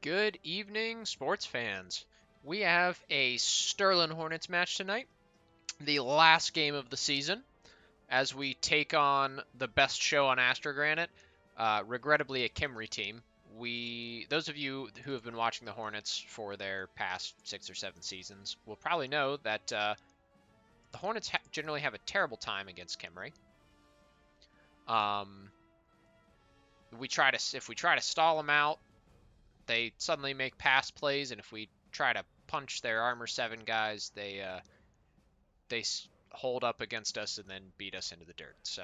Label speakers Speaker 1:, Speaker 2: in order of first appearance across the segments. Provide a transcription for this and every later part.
Speaker 1: Good evening, sports fans. We have a Stirland Hornets match tonight, the last game of the season, as we take on the best show on Astrogranite, regrettably a Khemri team. Those of you who have been watching the Hornets for their past 6 or 7 seasons will probably know that the Hornets generally have a terrible time against Khemri. If we try to stall them out, they suddenly make pass plays, and if we try to punch their armor 7 guys, they hold up against us and then beat us into the dirt. So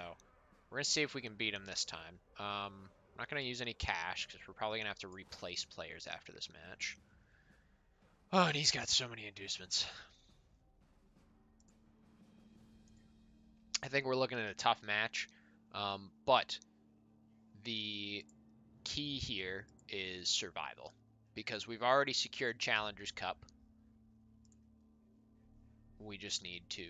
Speaker 1: we're going to see if we can beat them this time. I'm not going to use any cash because we're probably going to have to replace players after this match. Oh, and he's got so many inducements. I think we're looking at a tough match, but the key here is survival, because we've already secured Challengers Cup. We just need to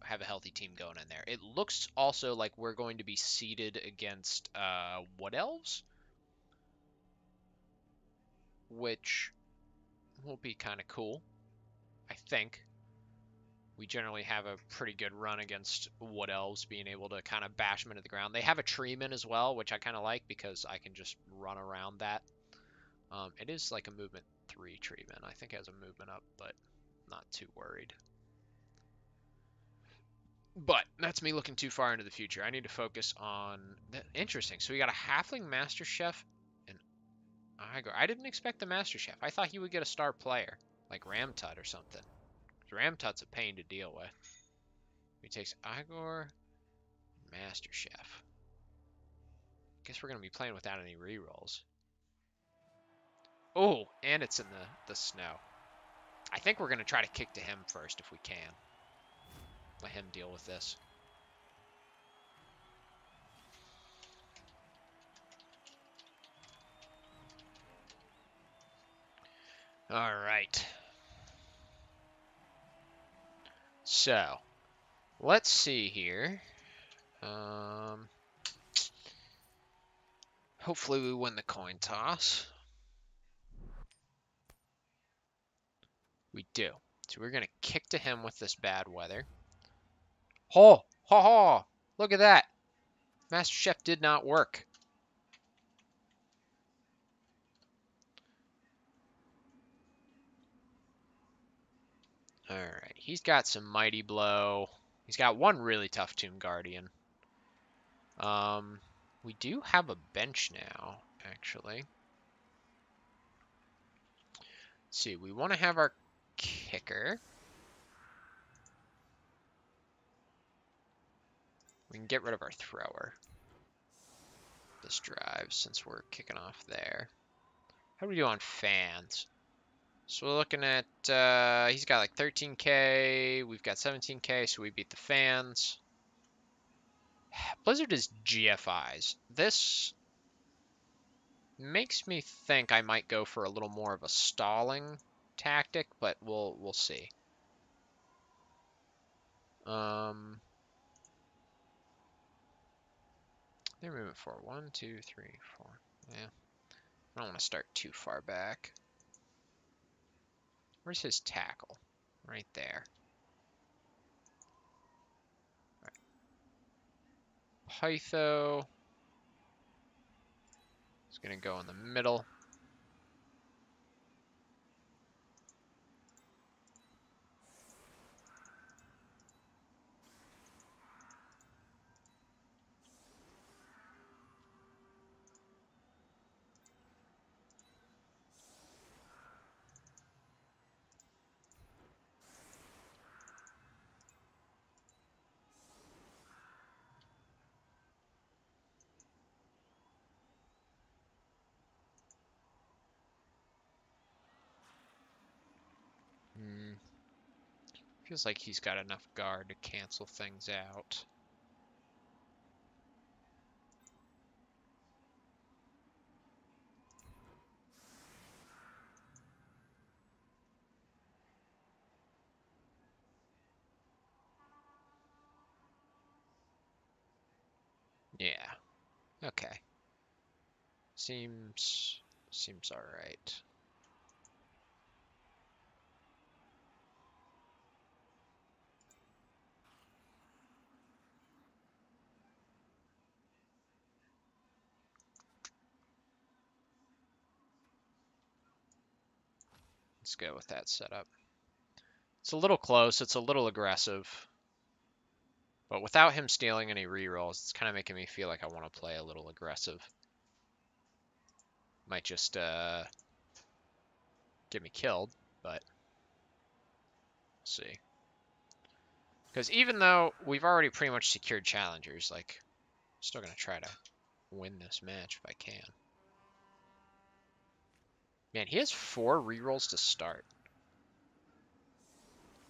Speaker 1: have a healthy team going in there. It looks also like we're going to be seeded against Elves, which will be kind of cool. I think we generally have a pretty good run against Elves, being able to kind of bash them into the ground. They have a treeman as well, which I kind of like because I can just run around that. It is like a movement 3 treeman. I think it has a movement up, but not too worried. But that's me looking too far into the future. I need to focus on... Interesting. So we got a Halfling Master Chef and Igor. I didn't expect the Master Chef. I thought he would get a star player, like Ramtut or something. Ramtut's a pain to deal with. He takes Igor, Master Chef. Guess we're going to be playing without any rerolls. Oh, and it's in the snow. I think we're going to try to kick to him first if we can. Let him deal with this. All right. So, let's see here. Hopefully we win the coin toss. We do. So we're going to kick to him with this bad weather. Ho! Ho ho! Look at that! Master Chef did not work. Alright, he's got some Mighty Blow. He's got one really tough Tomb Guardian. We do have a bench now, actually. Let's see, we want to have our kicker. We can get rid of our thrower this drive since we're kicking off there. How do we do on fans? So we're looking at, he's got like 13K, we've got 17K, so we beat the fans. Blizzard is GFIs. This makes me think I might go for a little more of a stalling tactic, but we'll see. They're moving forward. 1, 2, 3, 4. Yeah. I don't want to start too far back. Where's his tackle? Right there. Right. Pytho is going to go in the middle. Feels like he's got enough guard to cancel things out. Yeah. Okay. Seems all right. Let's go with that setup. It's a little close. It's a little aggressive. But without him stealing any rerolls, it's kind of making me feel like I want to play a little aggressive. Might just get me killed, but we'll see. Because even though we've already pretty much secured challengers, like, I'm still going to try to win this match if I can. Man, he has 4 rerolls to start.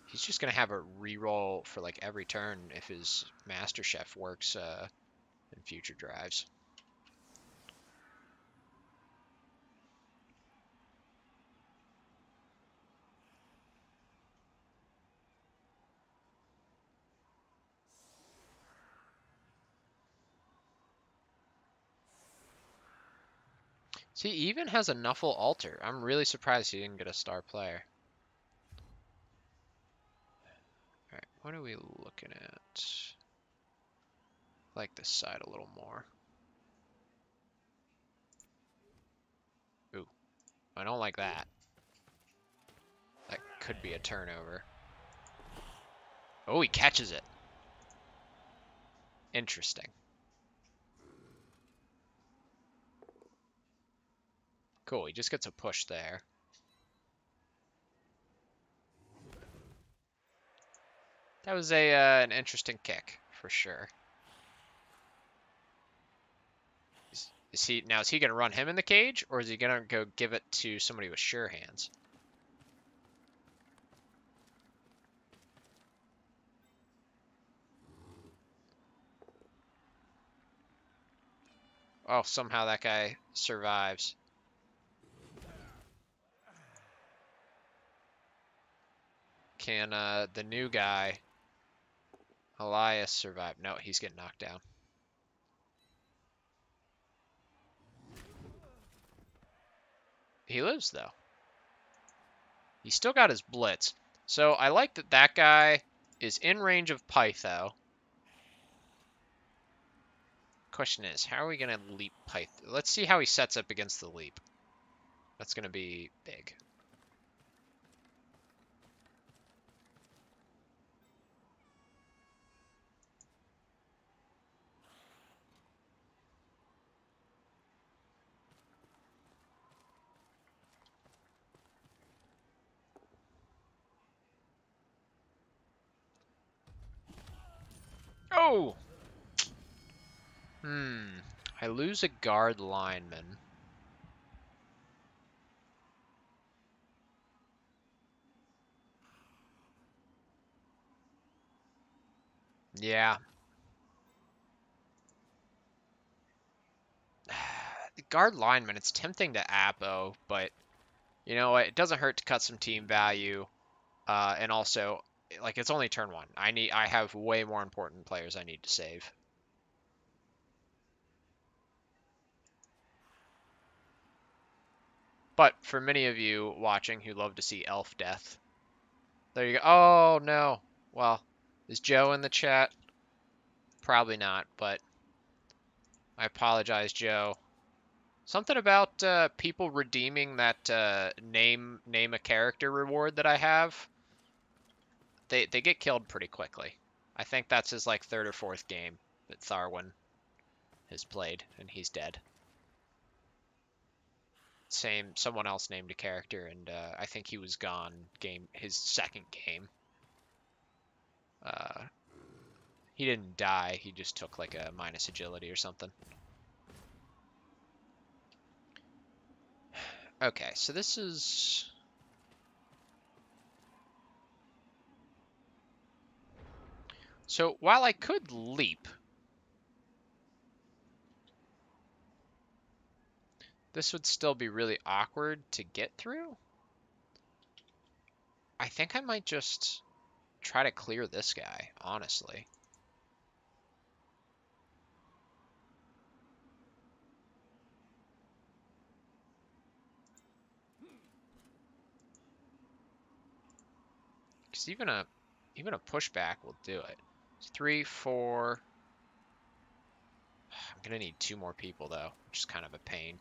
Speaker 1: He's just going to have a reroll for like every turn if his Master Chef works in future drives. See, he even has a Nuffle Altar. I'm really surprised he didn't get a star player. Alright, what are we looking at? I like this side a little more. Ooh, I don't like that. That could be a turnover. Oh, he catches it. Interesting. Cool, he just gets a push there. That was an interesting kick, for sure. Is he going to run him in the cage, or is he going to go give it to somebody with sure hands? Oh, somehow that guy survives. Can the new guy, Elias, survive? No, he's getting knocked down. He lives, though. He's still got his blitz. So I like that that guy is in range of Pytho. Question is, how are we going to leap Pytho? Let's see how he sets up against the leap. That's going to be big. Oh! I lose a guard lineman. Yeah. The guard lineman, it's tempting to Apo, but you know what? It doesn't hurt to cut some team value. And also, like, it's only turn one. I have way more important players I need to save. But for many of you watching who love to see elf death, there you go. Oh no. Well, is Joe in the chat? Probably not, but I apologize, Joe. Something about people redeeming that name a character reward that I have. They get killed pretty quickly. I think that's his like third or fourth game that Tharwin has played, and he's dead. Someone else named a character, and I think he was gone his second game. Uh, he didn't die. He just took like a minus agility or something. Okay, so this is. So while I could leap, this would still be really awkward to get through. I think I might just try to clear this guy, honestly. Because even a pushback will do it. It's 3, 4. I'm gonna need 2 more people though, which is kind of a pain.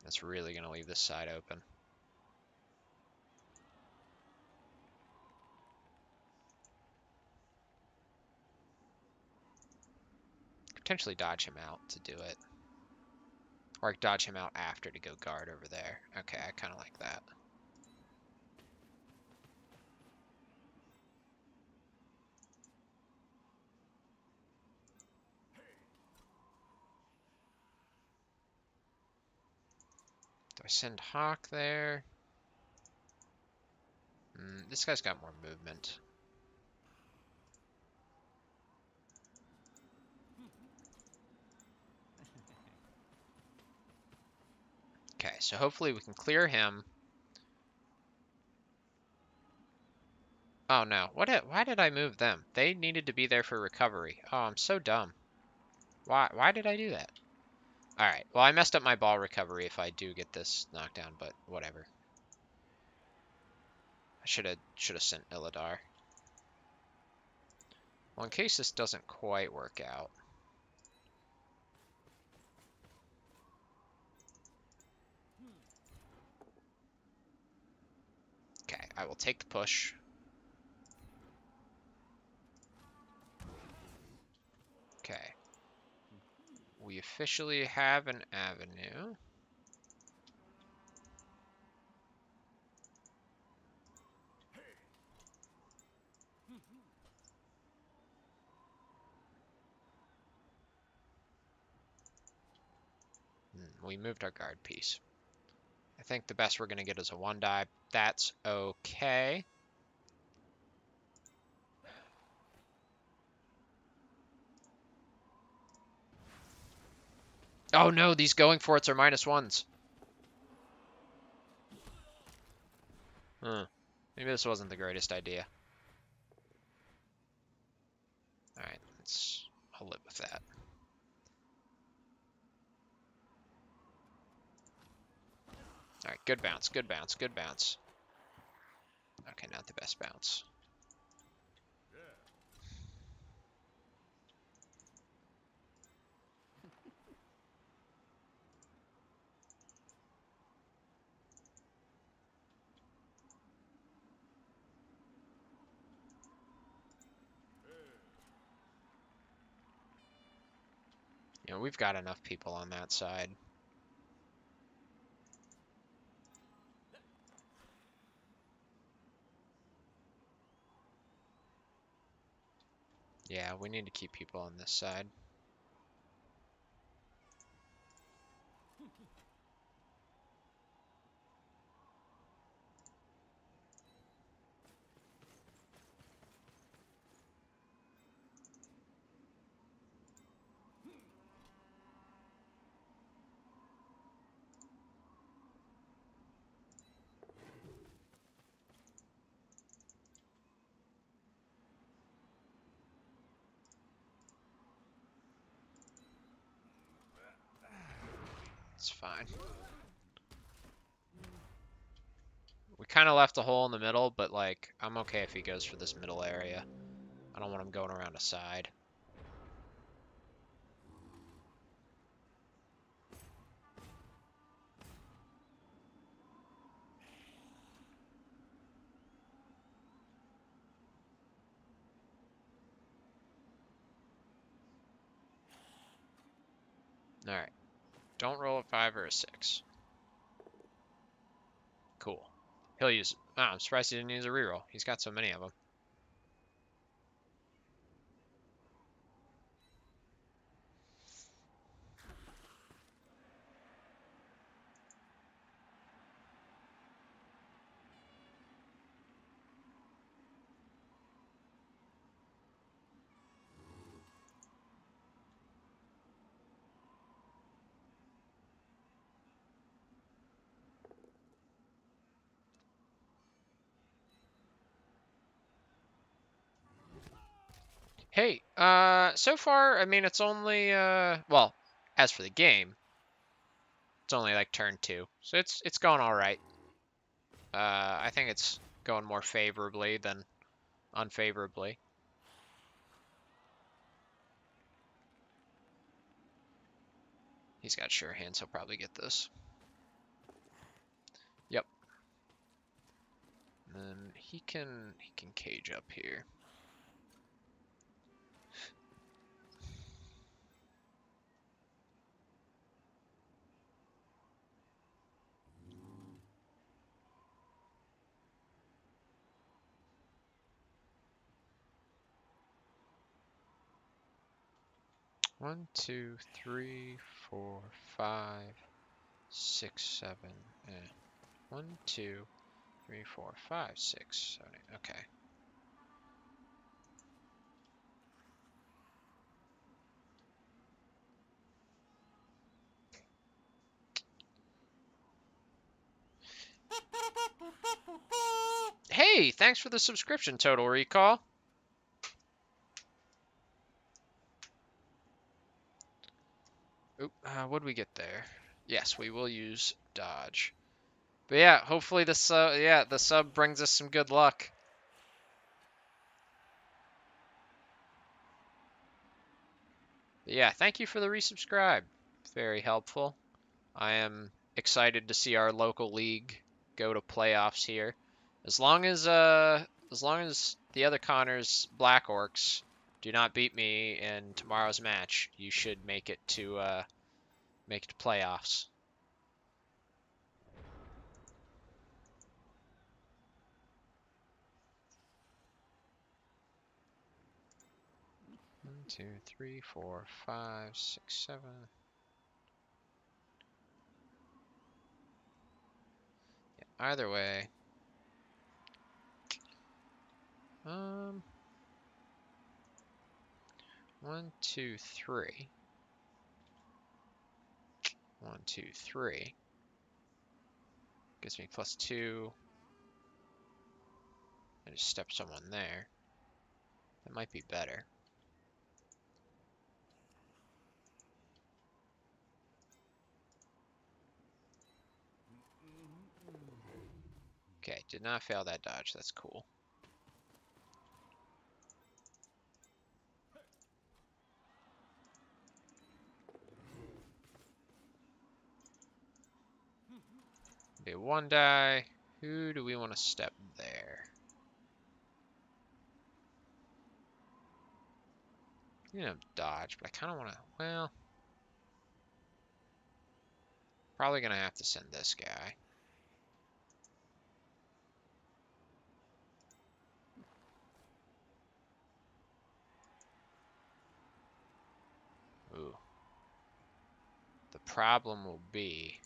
Speaker 1: That's really gonna leave this side open. Potentially dodge him out to do it. Or dodge him out after to go guard over there. Okay, I kind of like that. Do I send Hawk there? This guy's got more movement. Okay, so hopefully we can clear him. Oh no, why did I move them? They needed to be there for recovery. Oh, I'm so dumb. Why did I do that? Alright, well I messed up my ball recovery if I do get this knockdown, but whatever. I should have sent Illidar. Well, in case this doesn't quite work out. Okay, I will take the push. Okay. We officially have an avenue. We moved our guard piece. I think the best we're going to get is a 1-die. That's okay. Oh no, these going for it's are -1s. Maybe this wasn't the greatest idea. Alright, I'll live with that. Alright, good bounce, good bounce, good bounce. Okay, not the best bounce. You know, we've got enough people on that side. Yeah, we need to keep people on this side. It's fine. We kind of left a hole in the middle, but like, I'm okay if he goes for this middle area. I don't want him going around a side. Alright. Don't roll a 5 or a 6. Cool. He'll use... Oh, I'm surprised he didn't use a reroll. He's got so many of them. Hey, so far, I mean, it's only, well, as for the game, it's only like turn 2. So it's going alright. I think it's going more favorably than unfavorably. He's got sure hands, he'll probably get this. Yep. And then he can cage up here. One, two, three, 4, 5, 6, 7. 1, 2, 3, 4, 5, 6, 7, 8. Okay. Hey, thanks for the subscription, Total Recall. Oop, what'd we get there? Yes, we will use dodge. But yeah, hopefully the sub brings us some good luck. But yeah, thank you for the resubscribe. Very helpful. I am excited to see our local league go to playoffs here. As long as the other Connors Black Orcs do not beat me in tomorrow's match, you should make it to playoffs. One, two, three, 4, 5, 6, 7. Yeah, either way. 1, 2, 3. 1, 2, 3. Gives me +2. I just step someone there. That might be better. Okay, did not fail that dodge. That's cool. Be 1 die. Who do we want to step there? You know, dodge, but I kind of want to, well, probably going to have to send this guy. problem will be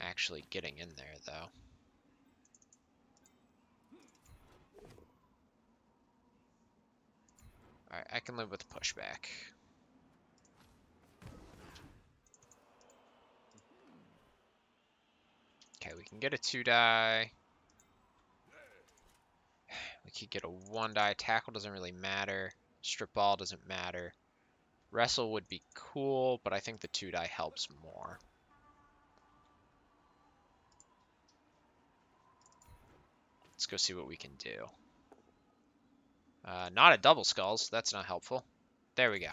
Speaker 1: actually getting in there, though. Alright, I can live with pushback. Okay, we can get a 2-die. We could get a 1-die. Tackle doesn't really matter. Strip ball doesn't matter. Wrestle would be cool, but I think the 2-die helps more. Let's go see what we can do. Not a double skulls. That's not helpful. There we go.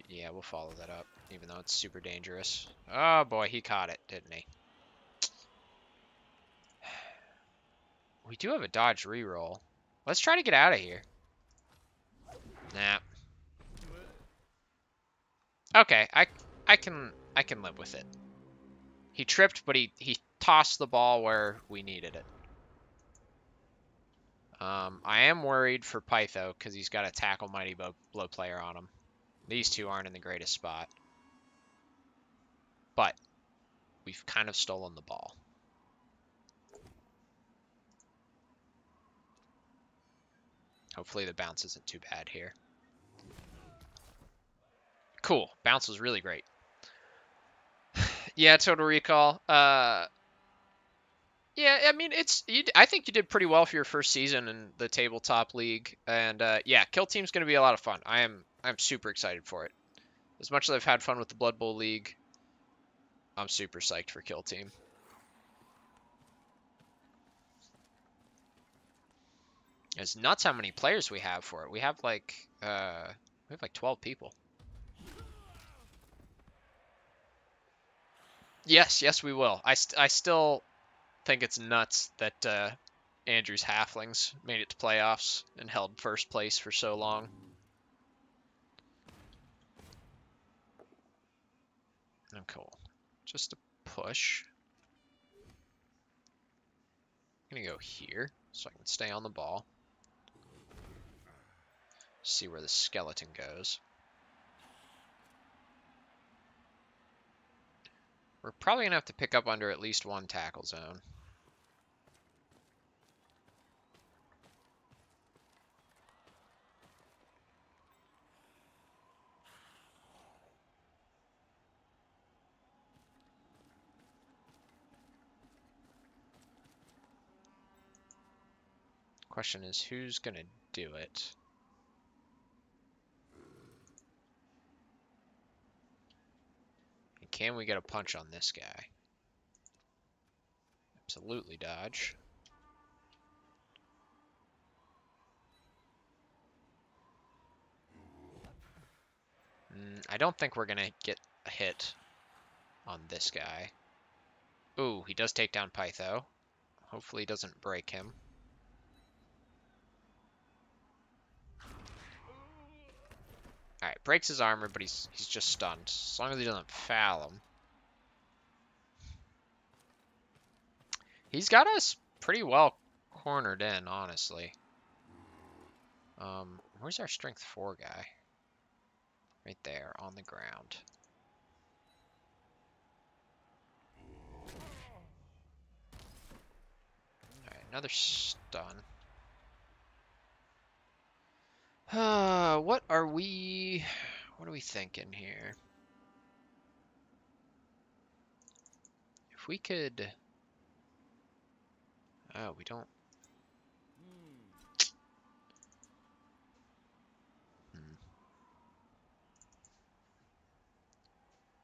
Speaker 1: Yeah, we'll follow that up, even though it's super dangerous. Oh boy, he caught it, didn't he? We do have a dodge reroll. Let's try to get out of here. Nah. Okay, I can live with it. He tripped, but he tossed the ball where we needed it. I am worried for Pytho because he's got a tackle mighty blow player on him. These two aren't in the greatest spot. But we've kind of stolen the ball. Hopefully the bounce isn't too bad here. Cool. Bounce was really great. Yeah, Total Recall. Yeah, I mean, I think you did pretty well for your first season in the tabletop league, and yeah, Kill Team's going to be a lot of fun. I'm super excited for it. As much as I've had fun with the Blood Bowl League, I'm super psyched for Kill Team. It's nuts how many players we have for it. We have like 12 people. Yes, we will. I still think it's nuts that Andrew's Halflings made it to playoffs and held first place for so long. Oh, cool. Just a push. I'm gonna go here so I can stay on the ball. See where the skeleton goes. We're probably gonna have to pick up under at least one tackle zone. Question is, who's gonna do it? And can we get a punch on this guy? Absolutely dodge. I don't think we're gonna get a hit on this guy. Ooh, he does take down Pytho. Hopefully he doesn't break him. Alright, breaks his armor, but he's just stunned. As long as he doesn't foul him. He's got us pretty well cornered in, honestly. Where's our strength 4 guy? Right there, on the ground. Alright, another stun. What are we thinking here? If we could... Oh, we don't...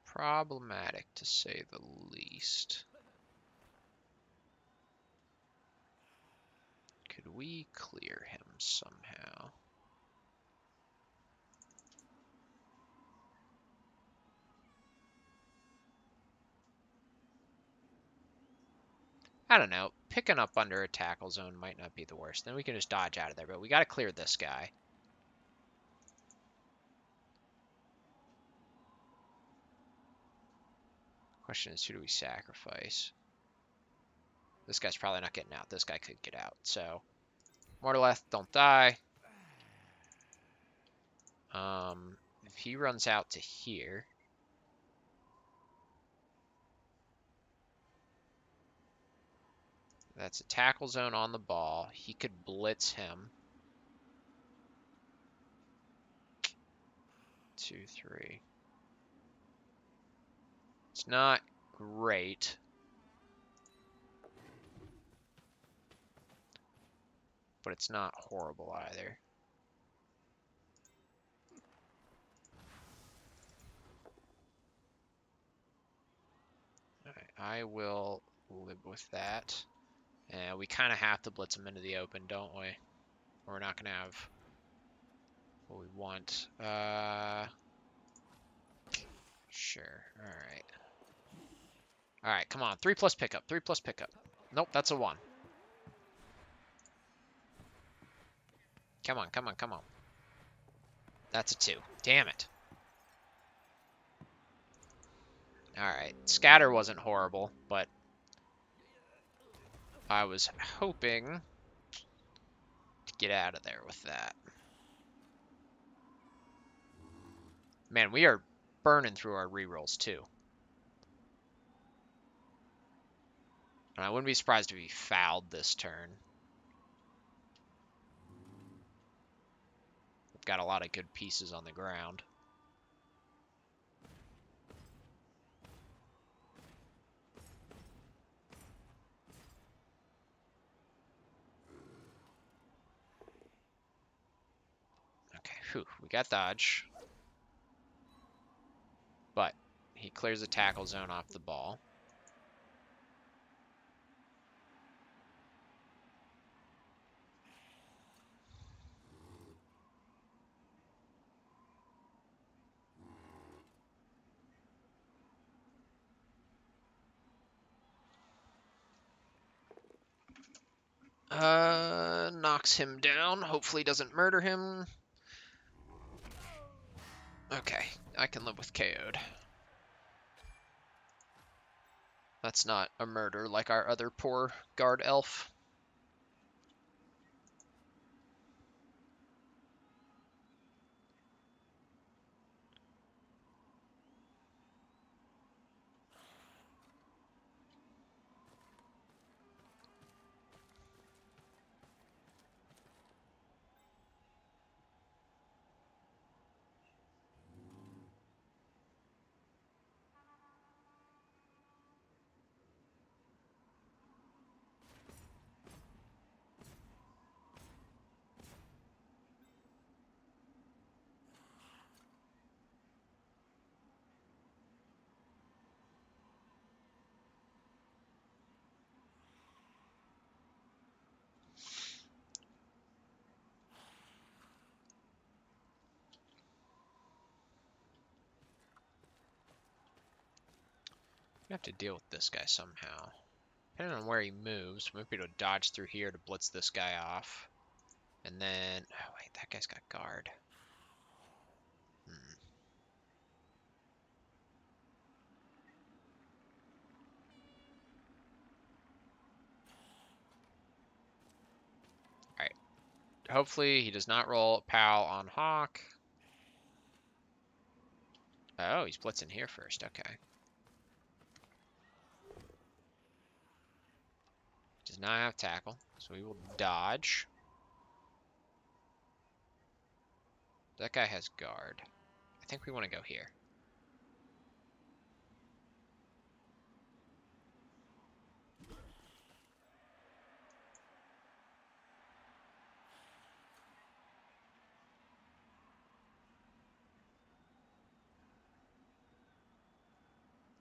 Speaker 1: Problematic, to say the least. Could we clear him somehow? I don't know. Picking up under a tackle zone might not be the worst. Then we can just dodge out of there, but we got to clear this guy. Question is, who do we sacrifice? This guy's probably not getting out. This guy could get out. So, Mortaleth, don't die. If he runs out to here, that's a tackle zone on the ball. He could blitz him. 2, 3. It's not great. But it's not horrible either. Alright, I will live with that. And we kind of have to blitz him into the open, don't we? Or we're not going to have what we want. Sure. Alright. Alright, come on. 3+ pickup. 3+ pickup. Nope, that's a 1. Come on, come on, come on. That's a 2. Damn it. Alright. Scatter wasn't horrible, but I was hoping to get out of there with that. Man, we are burning through our rerolls, too. And I wouldn't be surprised if he fouled this turn. We've got a lot of good pieces on the ground. Okay, whew, we got dodge. But he clears the tackle zone off the ball. Knocks him down. Hopefully doesn't murder him. Okay, I can live with KO'd. That's not a murder like our other poor guard elf. We have to deal with this guy somehow. Depending on where he moves, we might be able to dodge through here to blitz this guy off. And then, oh wait, that guy's got guard. Alright. Hopefully he does not roll POW on Hawk. Oh, he's blitzing here first, okay. Does not have tackle, so we will dodge. That guy has guard. I think we want to go here.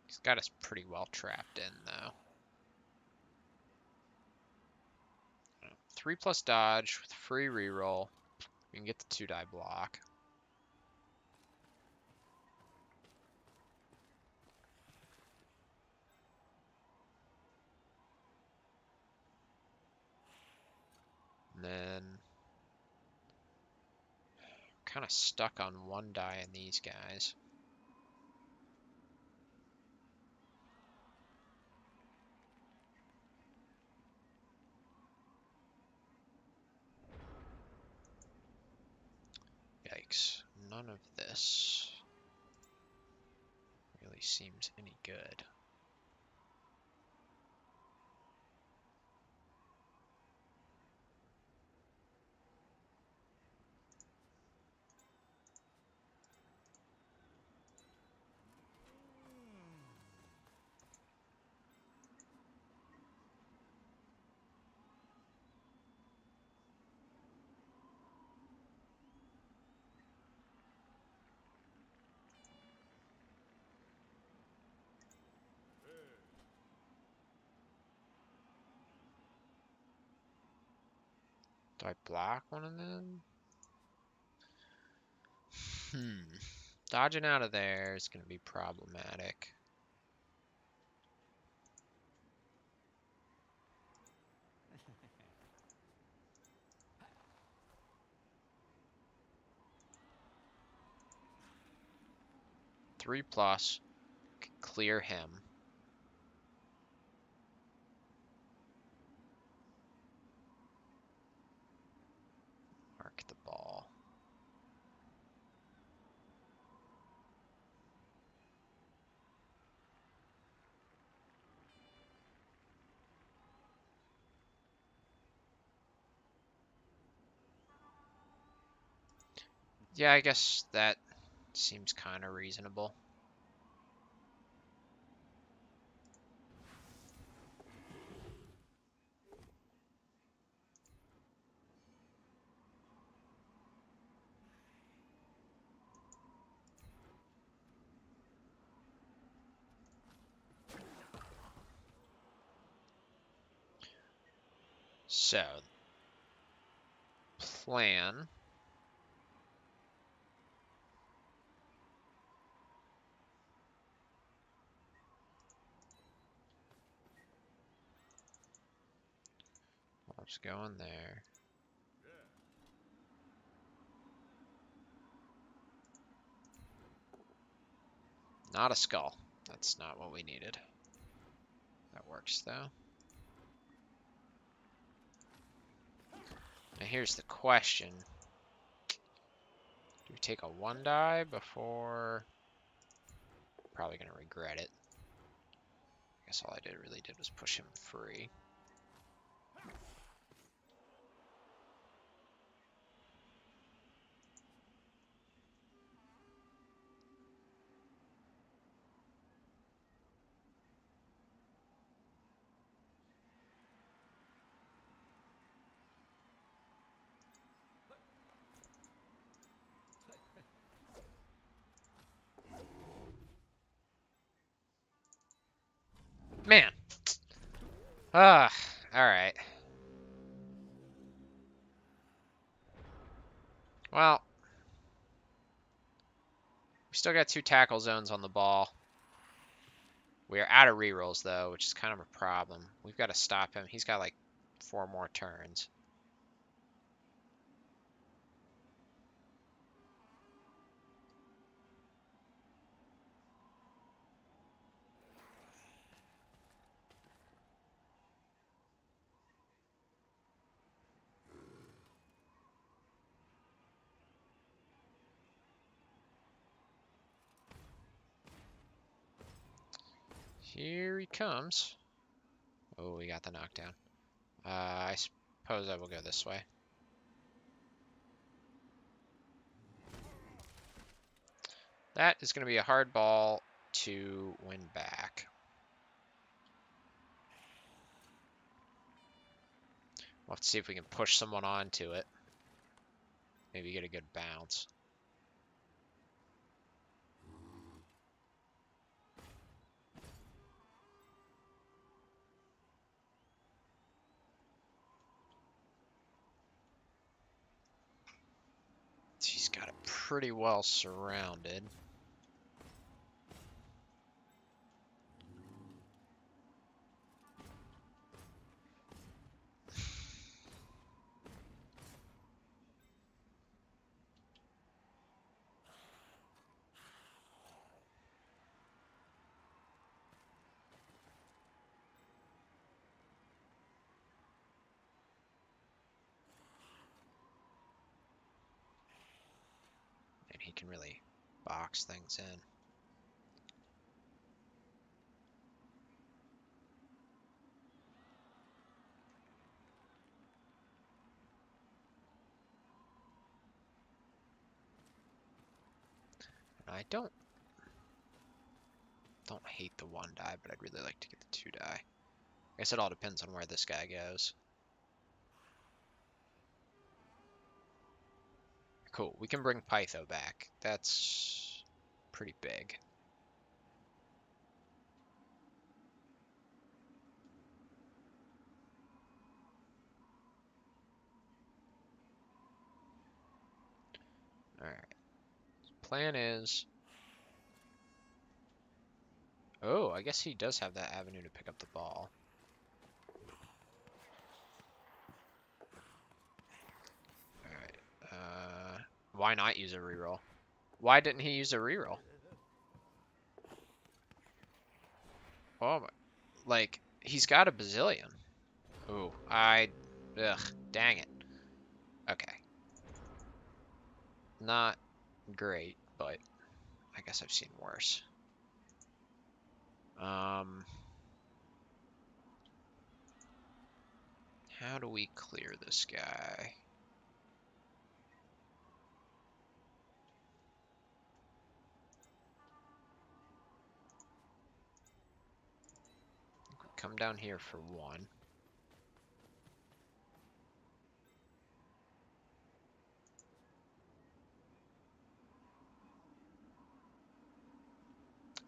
Speaker 1: He's got us pretty well trapped in, though. 3+ dodge with free reroll. We can get the 2-die block. And then kind of stuck on 1 die in these guys. Yikes. none of this really seems any good. Do I block one of them? Dodging out of there is going to be problematic. Three plus. Clear him. Mark the ball. Yeah, I guess that seems kind of reasonable. So, plan. I'll just go in there. Not a skull. That's not what we needed. That works, though. Now here's the question. Do we take a 1-die before... Probably going to regret it. I guess all I really did was push him free. Man! Ah, alright. Well, we still got 2 tackle zones on the ball. We are out of rerolls, though, which is kind of a problem. We've got to stop him. He's got like 4 more turns. Here he comes. Oh, we got the knockdown. I suppose I will go this way. That is going to be a hard ball to win back. We'll have to see if we can push someone onto it. Maybe get a good bounce. He's got it pretty well surrounded. and he can really box things in. And I don't hate the 1 die, but I'd really like to get the 2 die. I guess it all depends on where this guy goes. Cool, we can bring Pytho back. That's pretty big. Alright. Plan is... Oh, I guess he does have that avenue to pick up the ball. Alright. Why not use a reroll? Why didn't he use a reroll? Oh my... Like, he's got a bazillion. Ooh, ugh, dang it. Okay. Not great, but I guess I've seen worse. How do we clear this guy? Come down here for 1.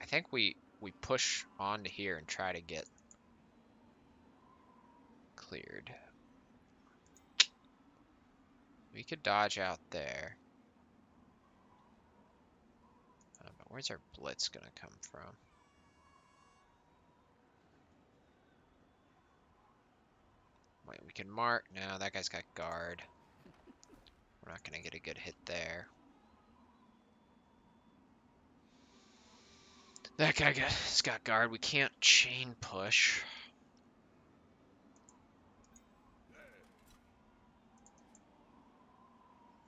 Speaker 1: I think we push onto here and try to get cleared. We could dodge out there. But where's our blitz gonna come from? Wait, we can mark. No, that guy's got guard. We're not gonna get a good hit there. That guy's got guard. We can't chain push.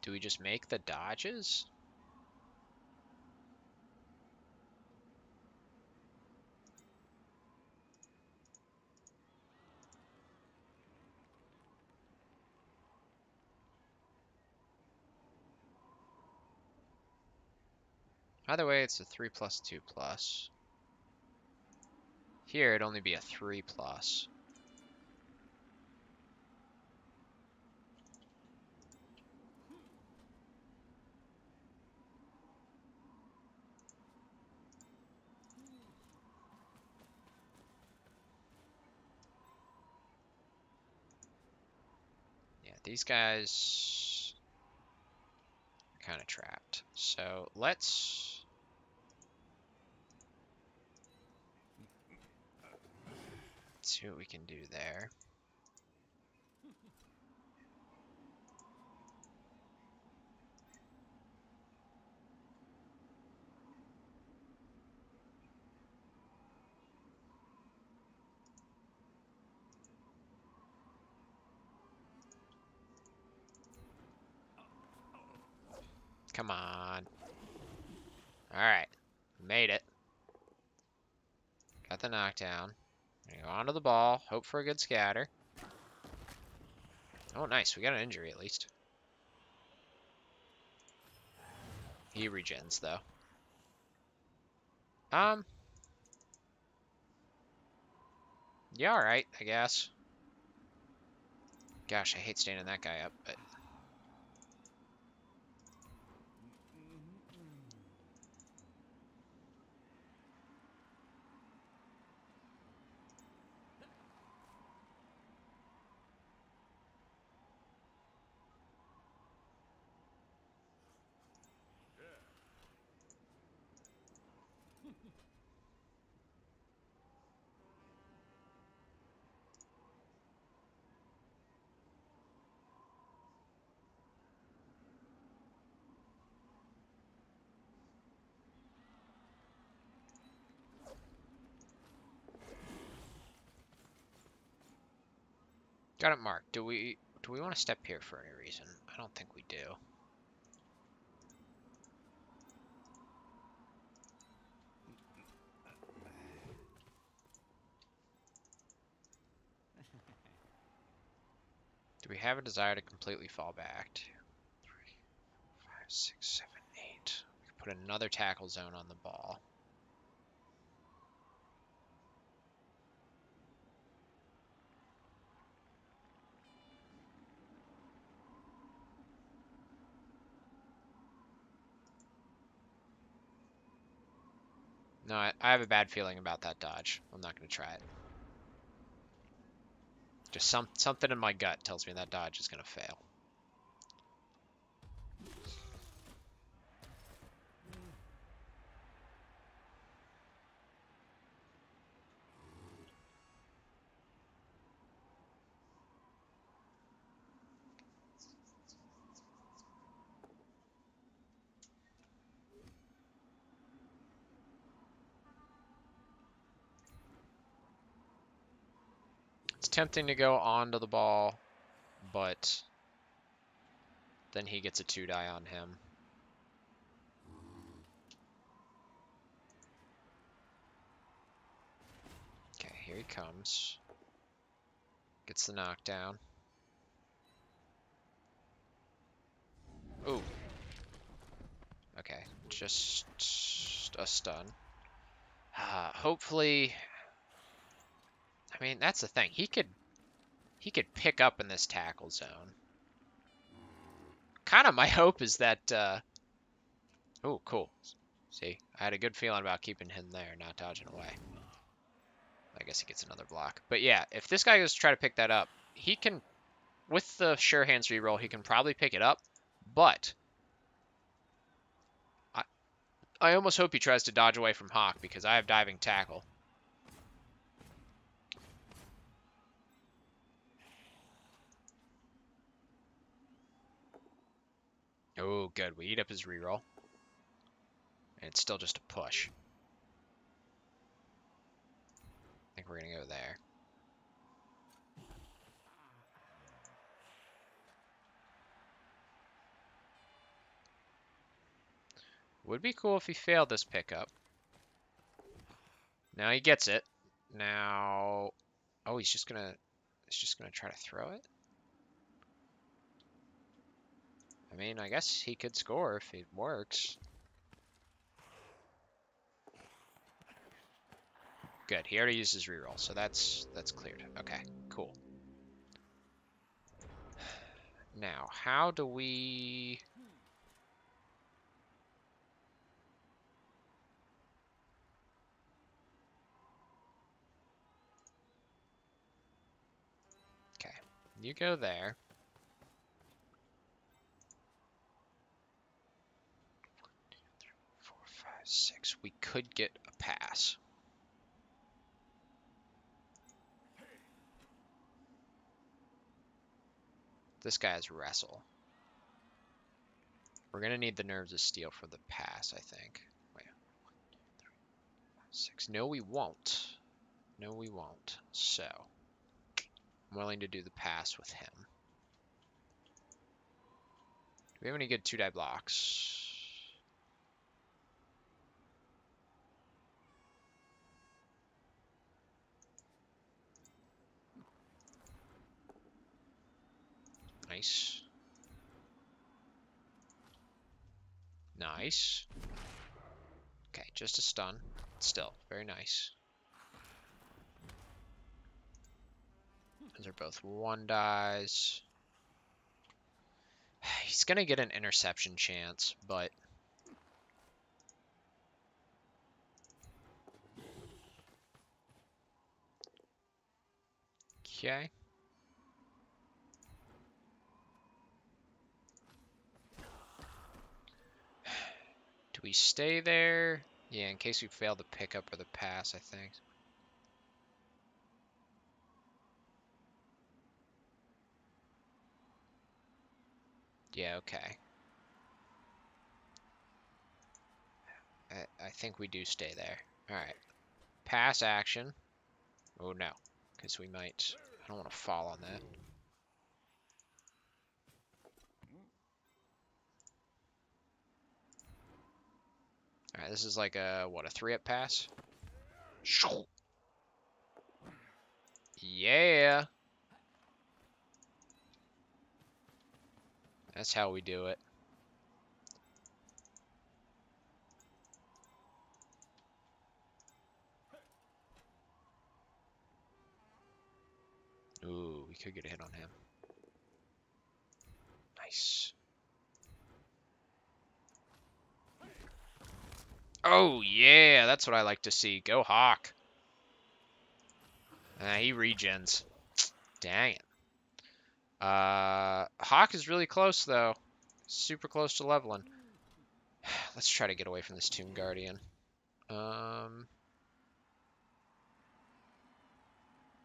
Speaker 1: Do we just make the dodges? Either way, it's a 3+2+. Here, it'd only be a 3+. Yeah, these guys are kind of trapped. So let's see what we can do there. Come on. Alright. Made it. Got the knockdown. Go onto the ball. Hope for a good scatter. Oh, nice. We got an injury at least. He regens, though. Yeah, alright, I guess. Gosh, I hate standing that guy up, but... Got it marked. Do we want to step here for any reason? I don't think we do. Do we have a desire to completely fall back? 2, 3, 5, 6, 7, 8. We can put another tackle zone on the ball. No, I have a bad feeling about that dodge. I'm not going to try it. Just something in my gut tells me that dodge is going to fail. It's tempting to go onto the ball, but then he gets a 2-die on him. Okay, here he comes. Gets the knockdown. Ooh. Okay, just a stun. Hopefully, I mean, that's the thing. He could pick up in this tackle zone. Kind of my hope is that oh, cool. See, I had a good feeling about keeping him there, not dodging away. I guess he gets another block. But yeah, if this guy goes to try to pick that up, he can, with the sure hands reroll, he can probably pick it up. But I almost hope he tries to dodge away from Hawk because I have diving tackle. Oh, good. We eat up his reroll. And it's still just a push. I think we're going to go there. Would be cool if he failed this pickup. Now he gets it. Now, oh, he's just gonna try to throw it. I mean, I guess he could score if it works. Good. He already used his reroll, so that's cleared. Okay, cool. Now, how do we... Okay, you go there. 4, 5, 6. We could get a pass. This guy has wrestle. We're gonna need the nerves of steel for the pass, I think. Wait. 1, 2, 3, 4, 5, 6. No, we won't. No, we won't. So, I'm willing to do the pass with him. Do we have any good 2-die blocks? Nice. Nice. Okay, just a stun. Still, very nice. Those are both 1-dies. He's gonna get an interception chance, but... Okay. Do we stay there? Yeah, in case we fail the pickup or the pass, I think. Yeah, okay. I think we do stay there. Alright. Pass action. Oh, no. Because we might... I don't want to fall on that. Alright, this is like a, what, a 3-up pass? Yeah! That's how we do it. Ooh, we could get a hit on him. Nice. Oh, yeah, that's what I like to see. Go Hawk. He regens. Dang it. Hawk is really close, though. Super close to leveling. Let's try to get away from this Tomb Guardian.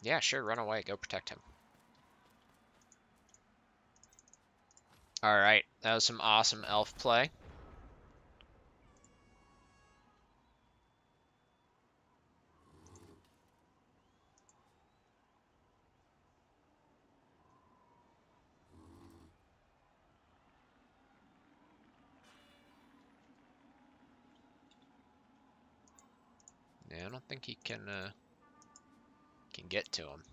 Speaker 1: Yeah, sure, run away. Go protect him. Alright, that was some awesome elf play. Yeah, I don't think he can get to him.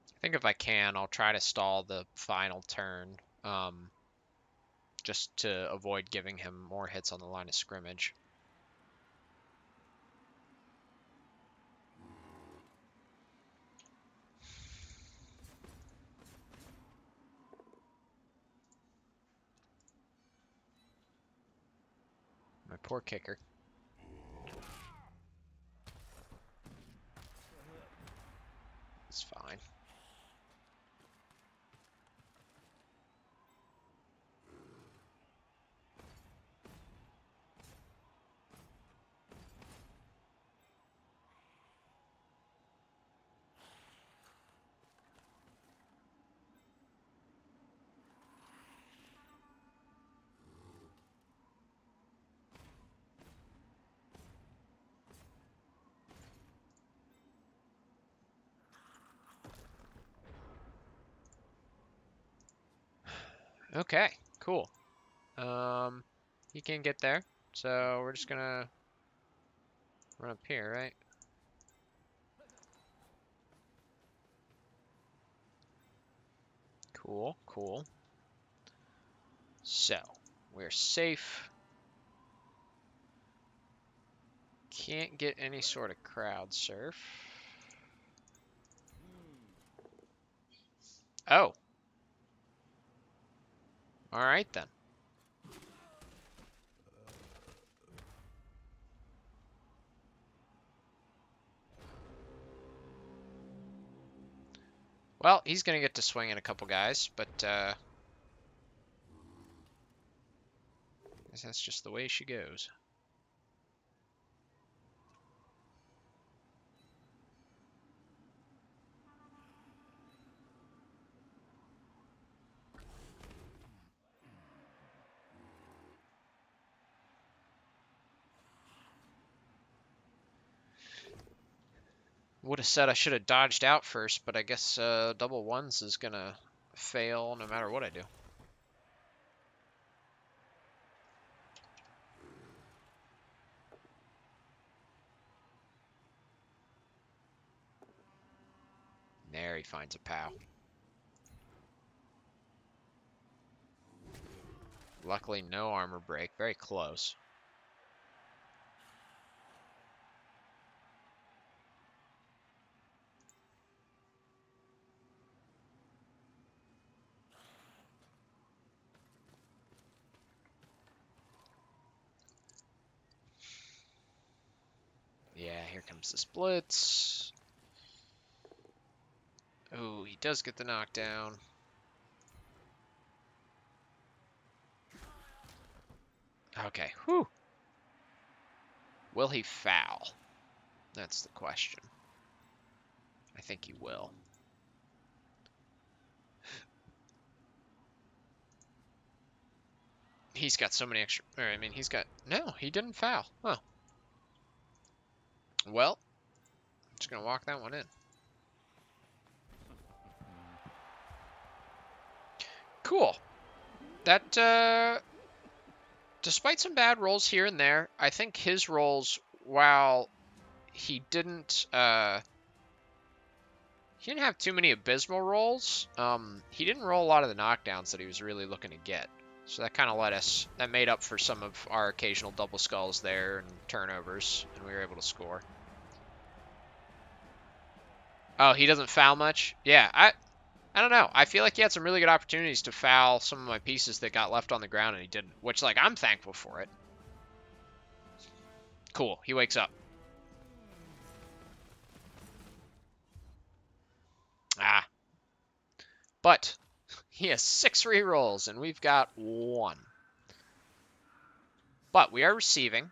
Speaker 1: I think if I can, I'll try to stall the final turn, just to avoid giving him more hits on the line of scrimmage. My poor kicker. It's fine. Okay, cool. He can get there, so we're just gonna run up here, right? Cool, cool. So, we're safe. Can't get any sort of crowd surf. Oh. Alright then. Well, he's gonna get to swing at a couple guys, but I guess that's just the way she goes. Would have said I should have dodged out first, but I guess double ones is gonna fail no matter what I do. There he finds a POW. Luckily, no armor break. Very close. Yeah, here comes the splits. Ooh, he does get the knockdown. Okay, whew. Will he foul? That's the question. I think he will. He's got so many extra... I mean, he's got... No, he didn't foul. Huh. Well, I'm just going to walk that one in. Cool. That, despite some bad rolls here and there, I think his rolls while he didn't have too many abysmal rolls, he didn't roll a lot of the knockdowns that he was really looking to get. So that kind of that made up for some of our occasional double skulls there and turnovers, and we were able to score. Oh, he doesn't foul much? Yeah, I don't know. I feel like he had some really good opportunities to foul some of my pieces that got left on the ground, and he didn't, which, like, I'm thankful for it. Cool, he wakes up. Ah. But he has 6 rerolls, and we've got 1. But we are receiving.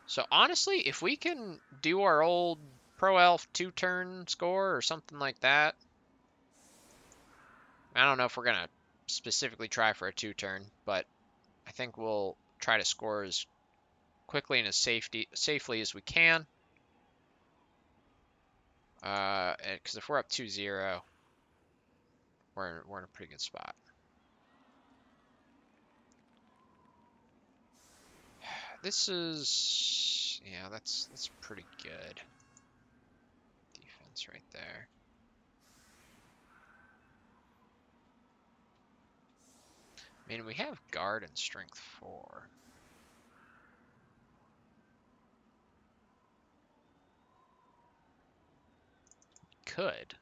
Speaker 1: So honestly, if we can do our old Pro Elf 2-turn score or something like that, I don't know if we're going to specifically try for a 2-turn, but I think we'll try to score as quickly and as safely as we can. Because if we're up 2-0, we're in a pretty good spot. This is, yeah, that's pretty good defense right there. I mean, we have guard and strength 4. Could.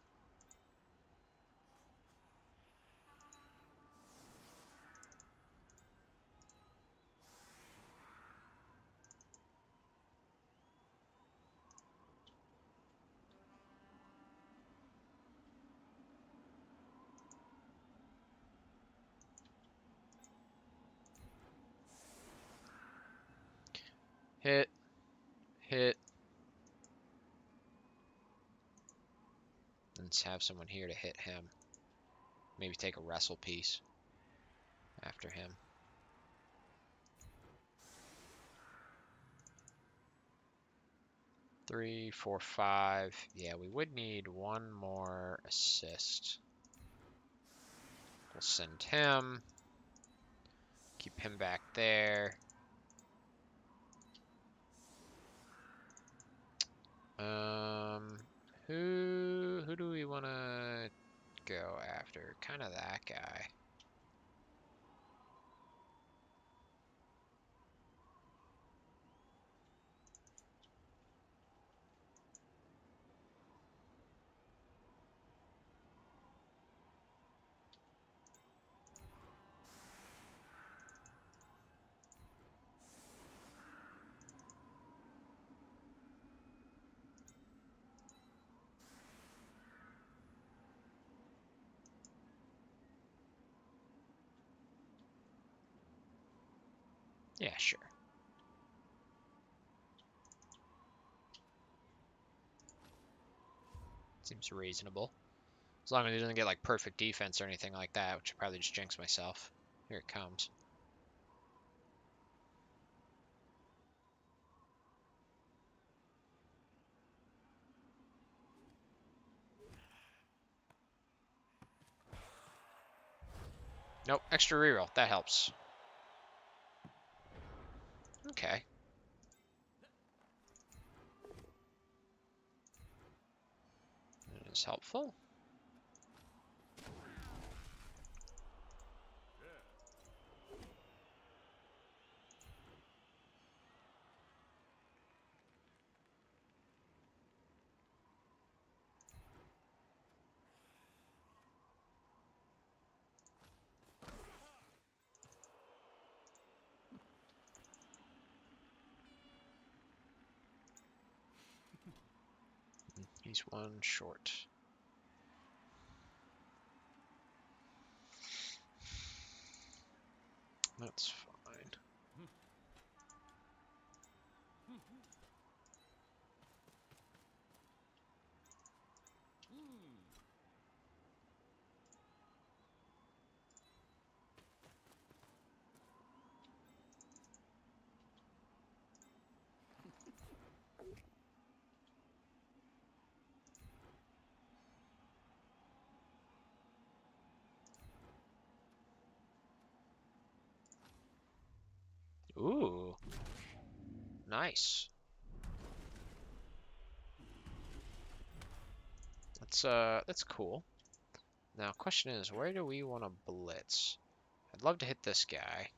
Speaker 1: Hit. Hit. Let's have someone here to hit him. Maybe take a wrestle piece after him. Three, 4, 5. Yeah, we would need 1 more assist. We'll send him. Keep him back there. Who do we want to go after? Kind of that guy. Yeah, sure. Seems reasonable. As long as he doesn't get like perfect defense or anything like that, which I probably just jinx myself. Here it comes. Nope, extra reroll. That helps. Okay. That is helpful. He's 1 short. That's fine. Ooh. Nice. that's cool. Now, question is, where do we want to blitz? I'd love to hit this guy,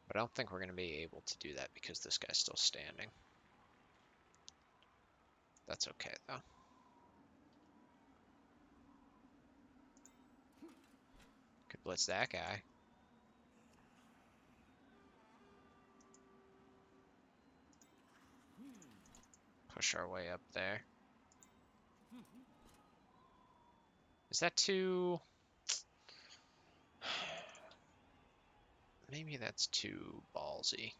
Speaker 1: but I don't think we're going to be able to do that because this guy's still standing. That's okay, though. Could blitz that guy. Push our way up there. Is that too... Maybe that's too ballsy.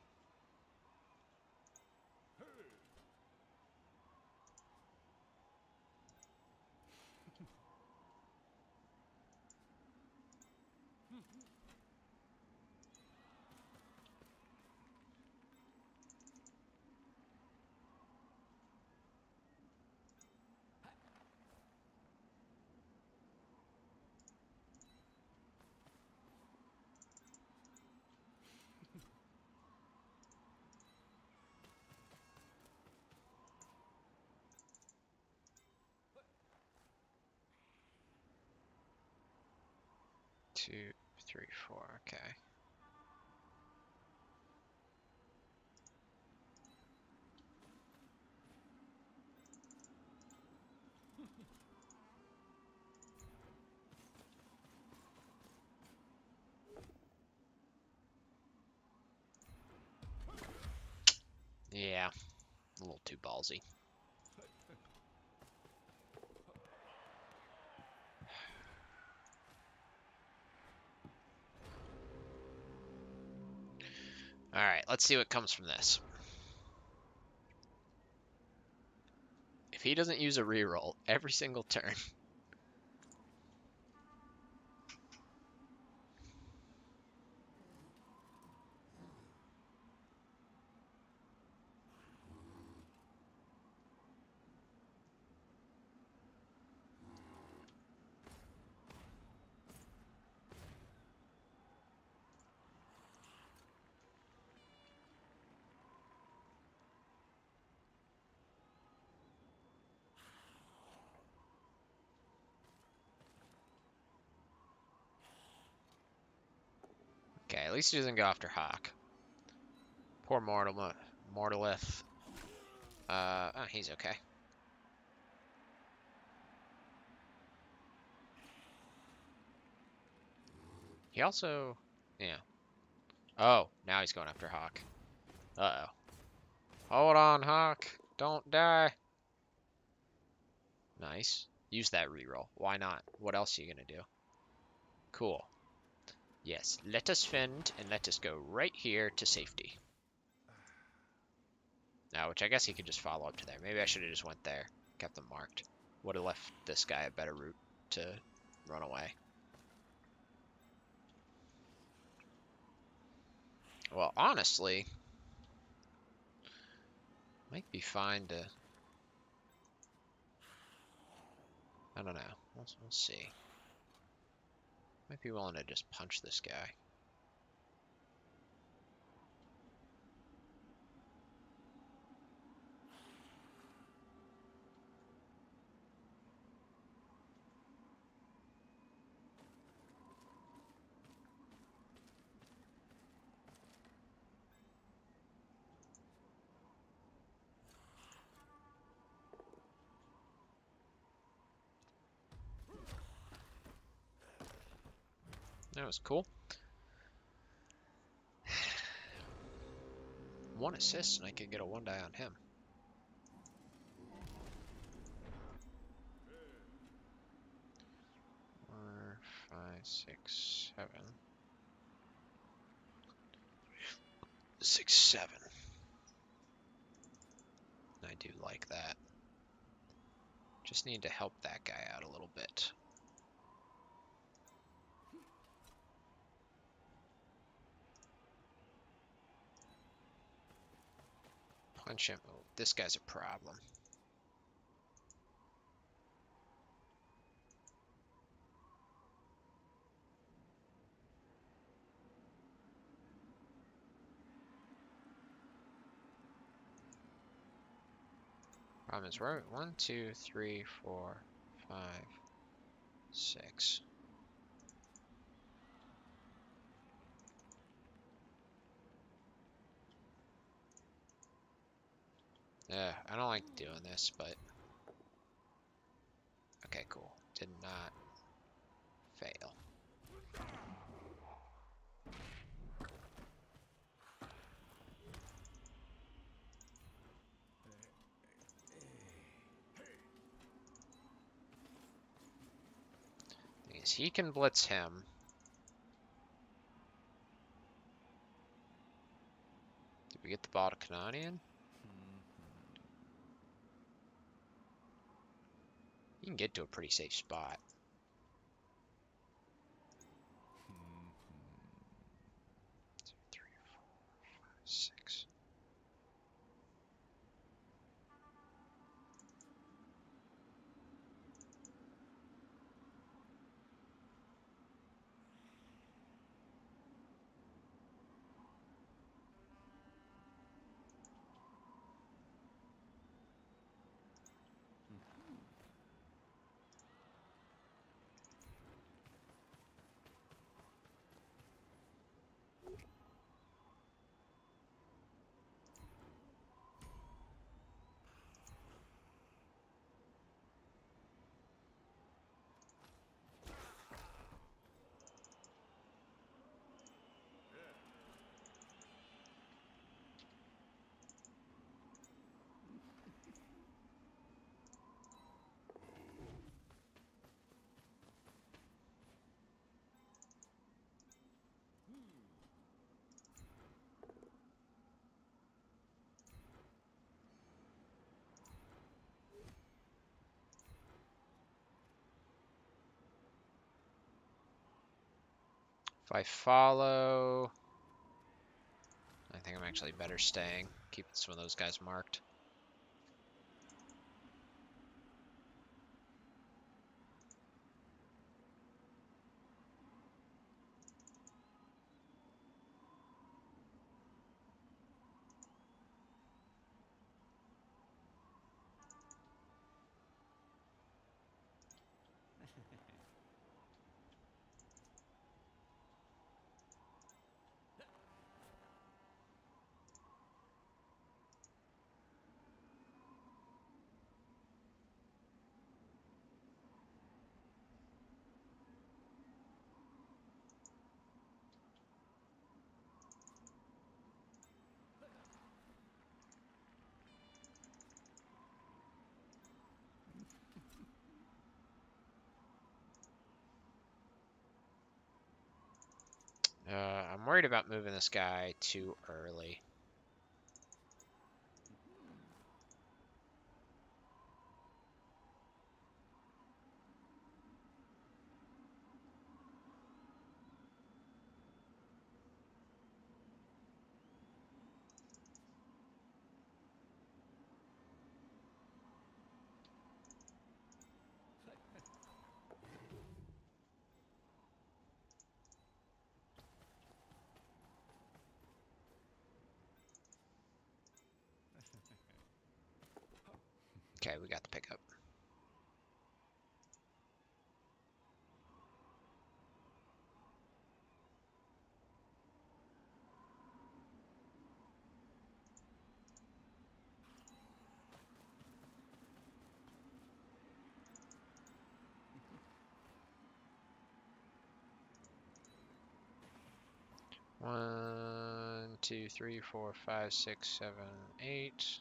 Speaker 1: Two, three, four, okay. Yeah, a little too ballsy. Alright, let's see what comes from this. If he doesn't use a reroll every single turn... Okay, at least he doesn't go after Hawk. Poor Mortalith. Oh, he's okay. He also... Yeah. Oh, now he's going after Hawk. Uh-oh. Hold on, Hawk. Don't die. Nice. Use that reroll. Why not? What else are you going to do? Cool. Yes, let us fend, and let us go right here to safety. Now, which I guess he could just follow up to there. Maybe I should have just went there. Kept them marked. Would have left this guy a better route to run away. Well, honestly, might be fine to... I don't know. We'll see. Might be willing to just punch this guy. That was cool. 1 assist, and I could get a 1 die on him. Four, 5, 6, 7. 6, 7. I do like that. Just need to help that guy out a little bit. Punch him. Oh, this guy's a problem. Problem is, we're 1, 2, 3, 4, 5, 6. I don't like doing this, but okay, cool. Did not fail. Thing is, he can blitz him. Did we get the ball to Canadian? You can get to a pretty safe spot. Two, three, four, five, 6. If I follow, I think I'm actually better staying, keeping some of those guys marked. I'm worried about moving this guy too early. Okay, we got the pickup. One, 2, 3, 4, 5, 6, 7, 8.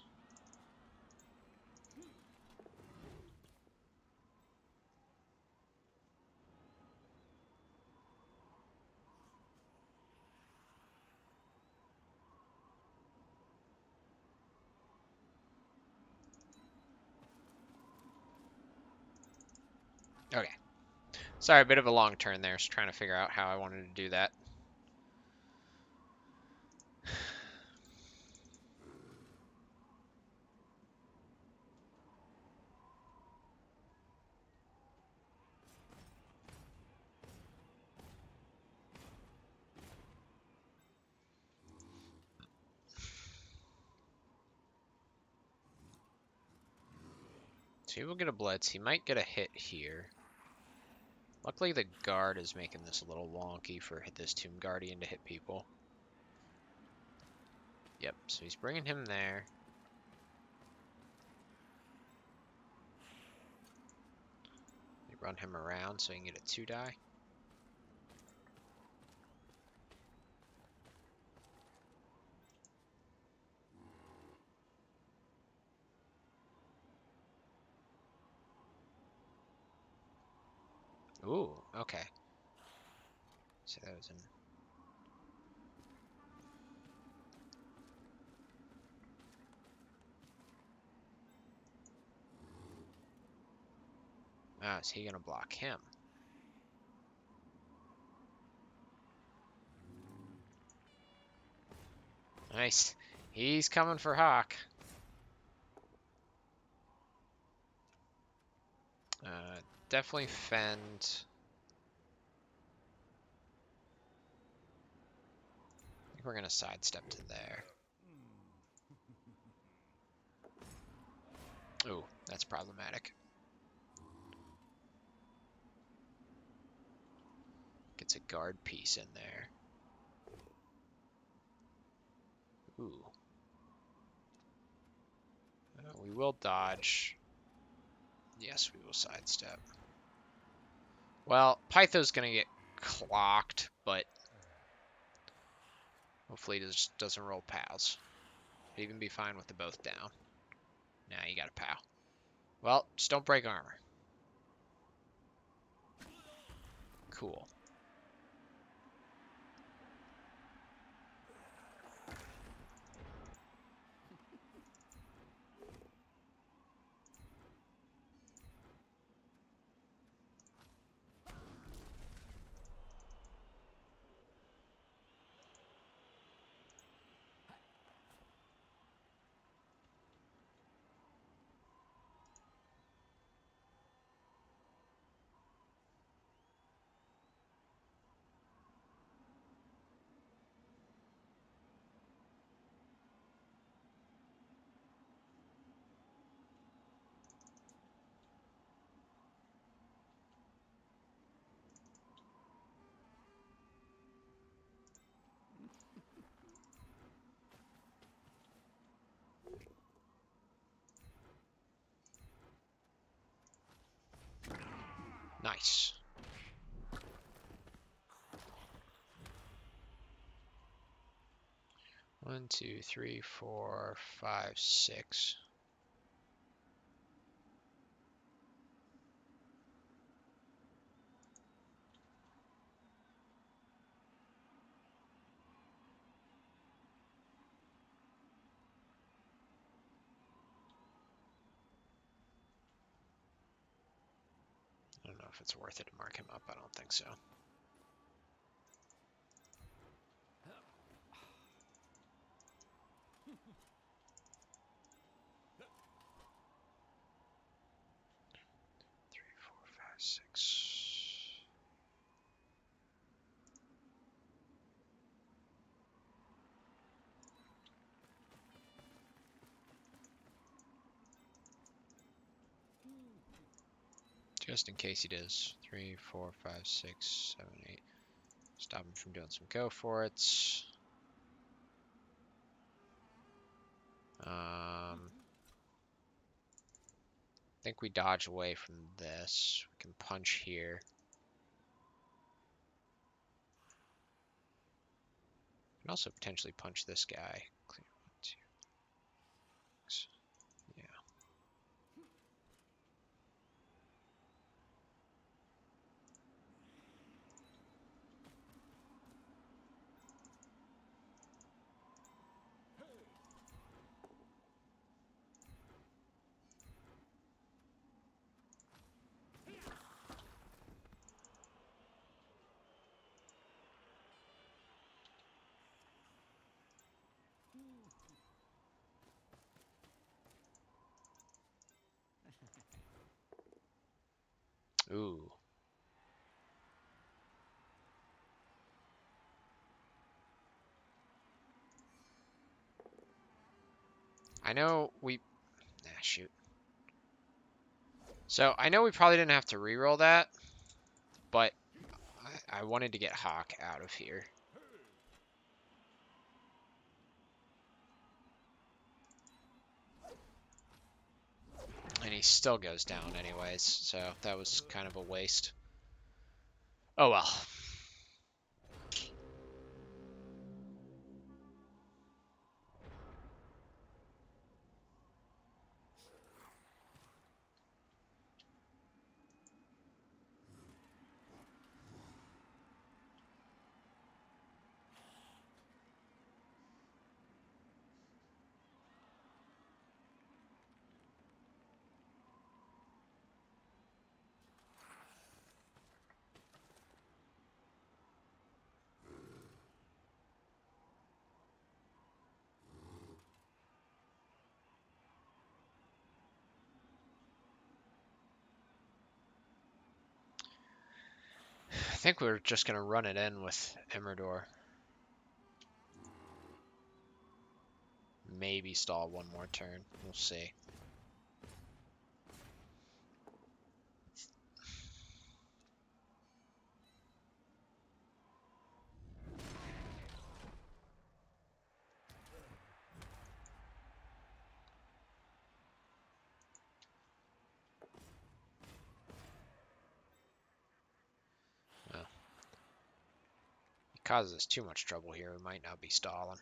Speaker 1: Okay. Sorry, a bit of a long turn there. Just trying to figure out how I wanted to do that. So he will get a blitz. He might get a hit here. Luckily, the guard is making this a little wonky for this Tomb Guardian to hit people. Yep, so he's bringing him there. You run him around so you can get a 2-die. Ooh, okay. So that was in... Ah, is he gonna block him? Nice. He's coming for Hawk. Definitely fend. I think we're gonna sidestep to there. Ooh, that's problematic. Gets a guard piece in there. Ooh. We will dodge. Yes, we will sidestep. Well, Pytho's gonna get clocked, but hopefully he just doesn't roll pals. He'd even be fine with the both down. Nah, you got a pal. Well, just don't break armor. Cool. Nice. One, two, three, four, five, six. I don't know if it's worth it to mark him up. I don't think so. Three, four, five, six. Just in case he does. 3, 4, 5, 6, 7, 8. Stop him from doing some go for it's. I think we dodge away from this. We can punch here. We can also potentially punch this guy. Clear 1, 2, 6. Yeah. Ooh. I know we... Nah, shoot. So I know we probably didn't have to reroll that, but I wanted to get Hawk out of here. And he still goes down anyways, so that was kind of a waste. Oh well. I think we're just going to run it in with Emerdor. Maybe stall one more turn. We'll see. Well, he causes us too much trouble here. We might not be stalling.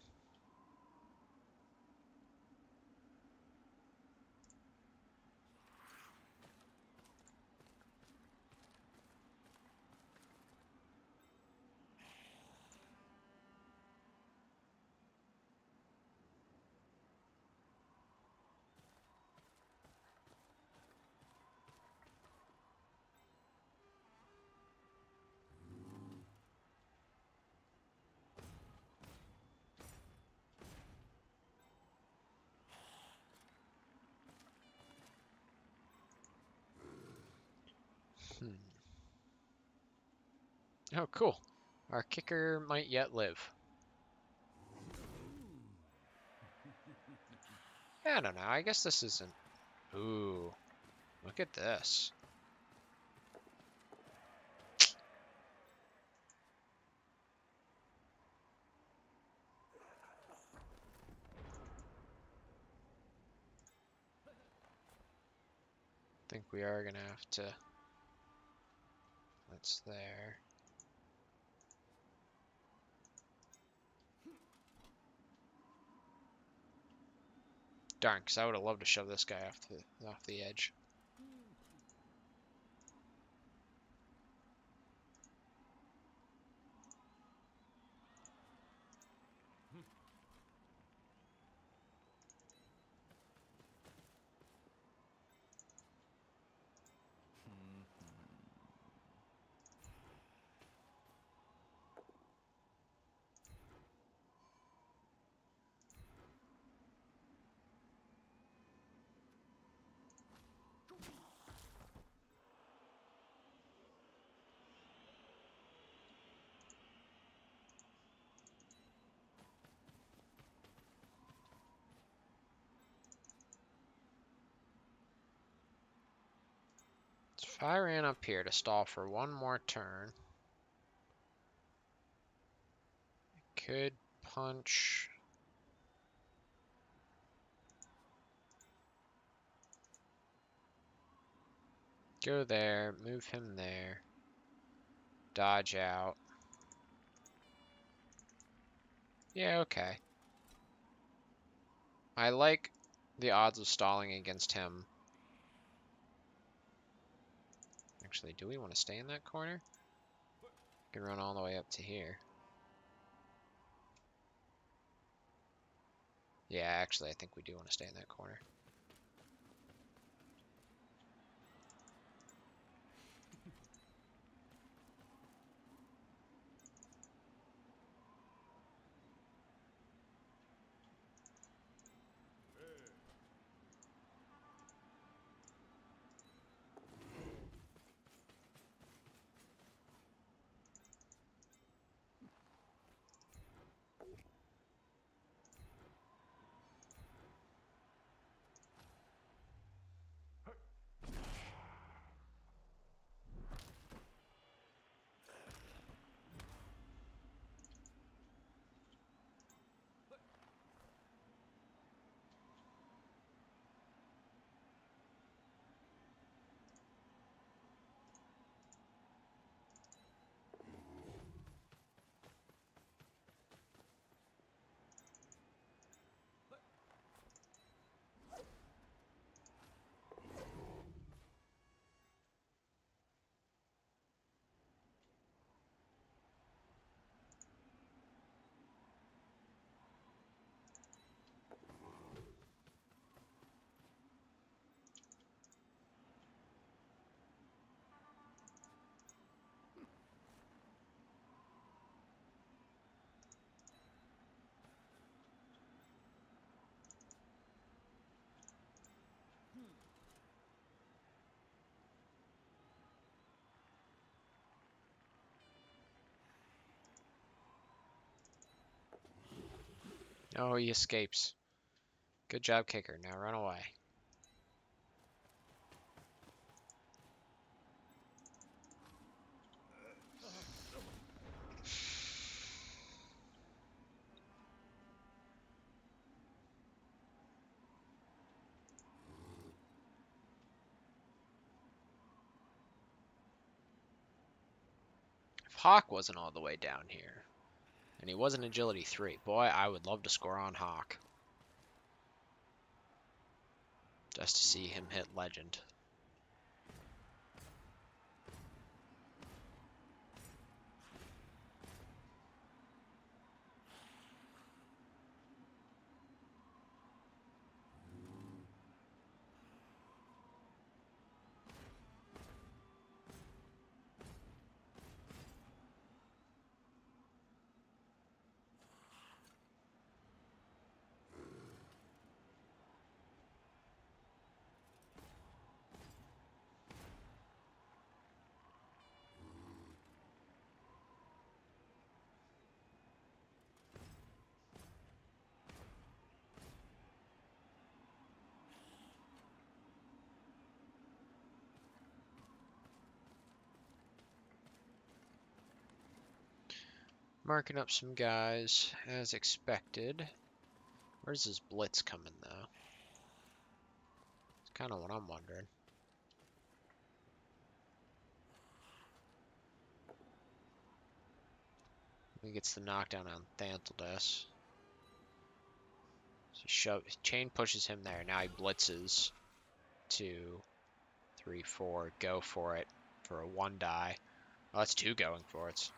Speaker 1: Oh, cool. Our kicker might yet live. Yeah, I don't know. I guess this isn't... Ooh. Look at this. I think we are going to have to... That's there. Darn, because I would have loved to shove this guy off the edge. If I ran up here to stall for one more turn, I could punch... Go there, move him there, dodge out. Yeah, okay. I like the odds of stalling against him. Actually, do we want to stay in that corner? We can run all the way up to here. Yeah, actually, I think we do want to stay in that corner. Oh, he escapes. Good job, kicker. Now run away. If Hawk wasn't all the way down here, and he was an agility 3, boy, I would love to score on Hawk. Just to see him hit legend. Marking up some guys, as expected. Where's his blitz coming, though? It's kind of what I'm wondering. He gets the knockdown on Thantledas. So Chain pushes him there. Now he blitzes. 2, 3, 4. Go for it for a 1 die. Oh, that's 2 going for it.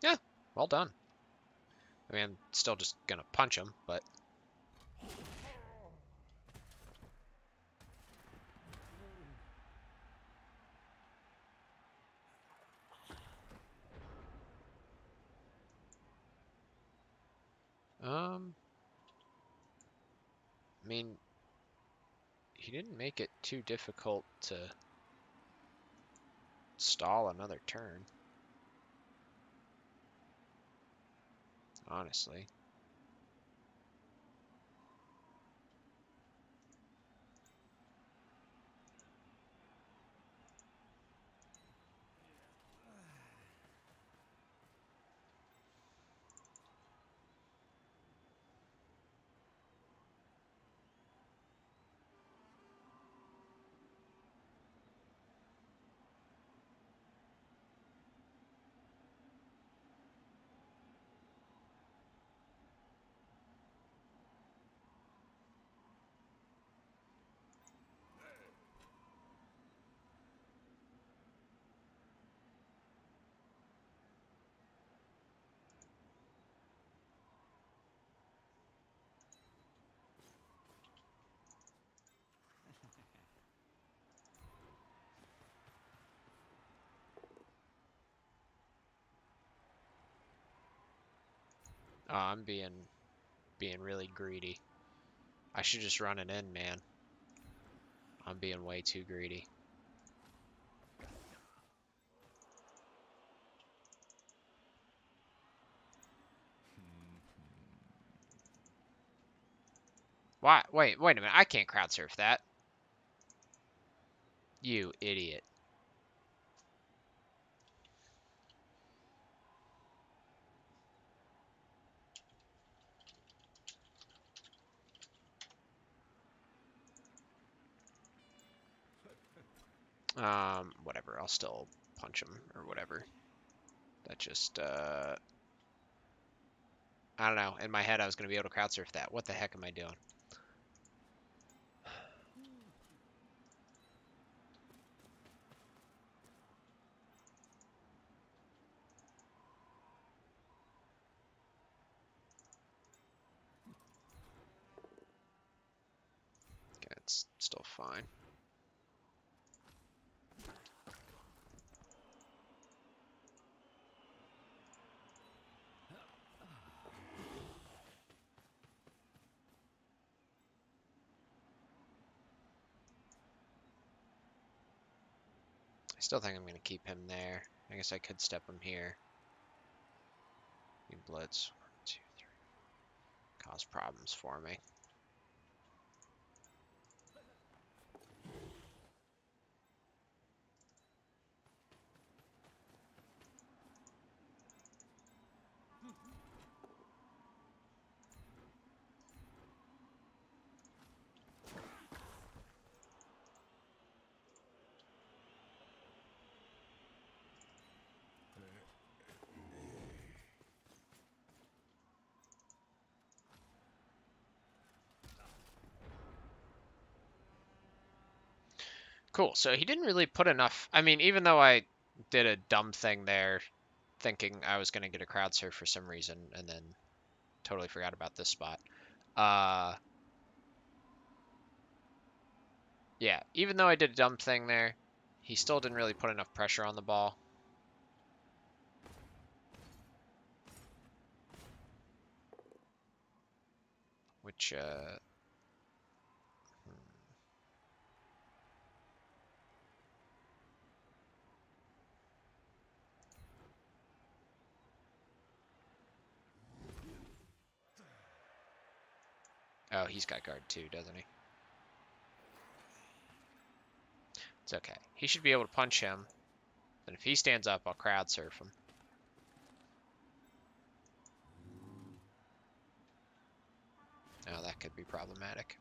Speaker 1: Yeah, well done. I mean, I'm still just gonna punch him, but... I mean, he didn't make it too difficult to stall another turn. Honestly. Oh, I'm being really greedy. I should just run it in, man. I'm being way too greedy. Why? Wait a minute. I can't crowd surf that. You idiot. Whatever. I'll still punch him or whatever. That just, I don't know. In my head, I was going to be able to crowd surf that. What the heck am I doing? Okay, it's still fine. I still think I'm going to keep him there. I guess I could step him here. He blitz. 1, 2, 3. Cause problems for me. Cool, so he didn't really put enough. I mean, even though I did a dumb thing there, thinking I was going to get a crowd surf for some reason, and then totally forgot about this spot. Yeah, even though I did a dumb thing there, he still didn't really put enough pressure on the ball. Which, Oh, he's got guard too, doesn't he? It's okay. He should be able to punch him. And if he stands up, I'll crowd surf him. Oh, that could be problematic.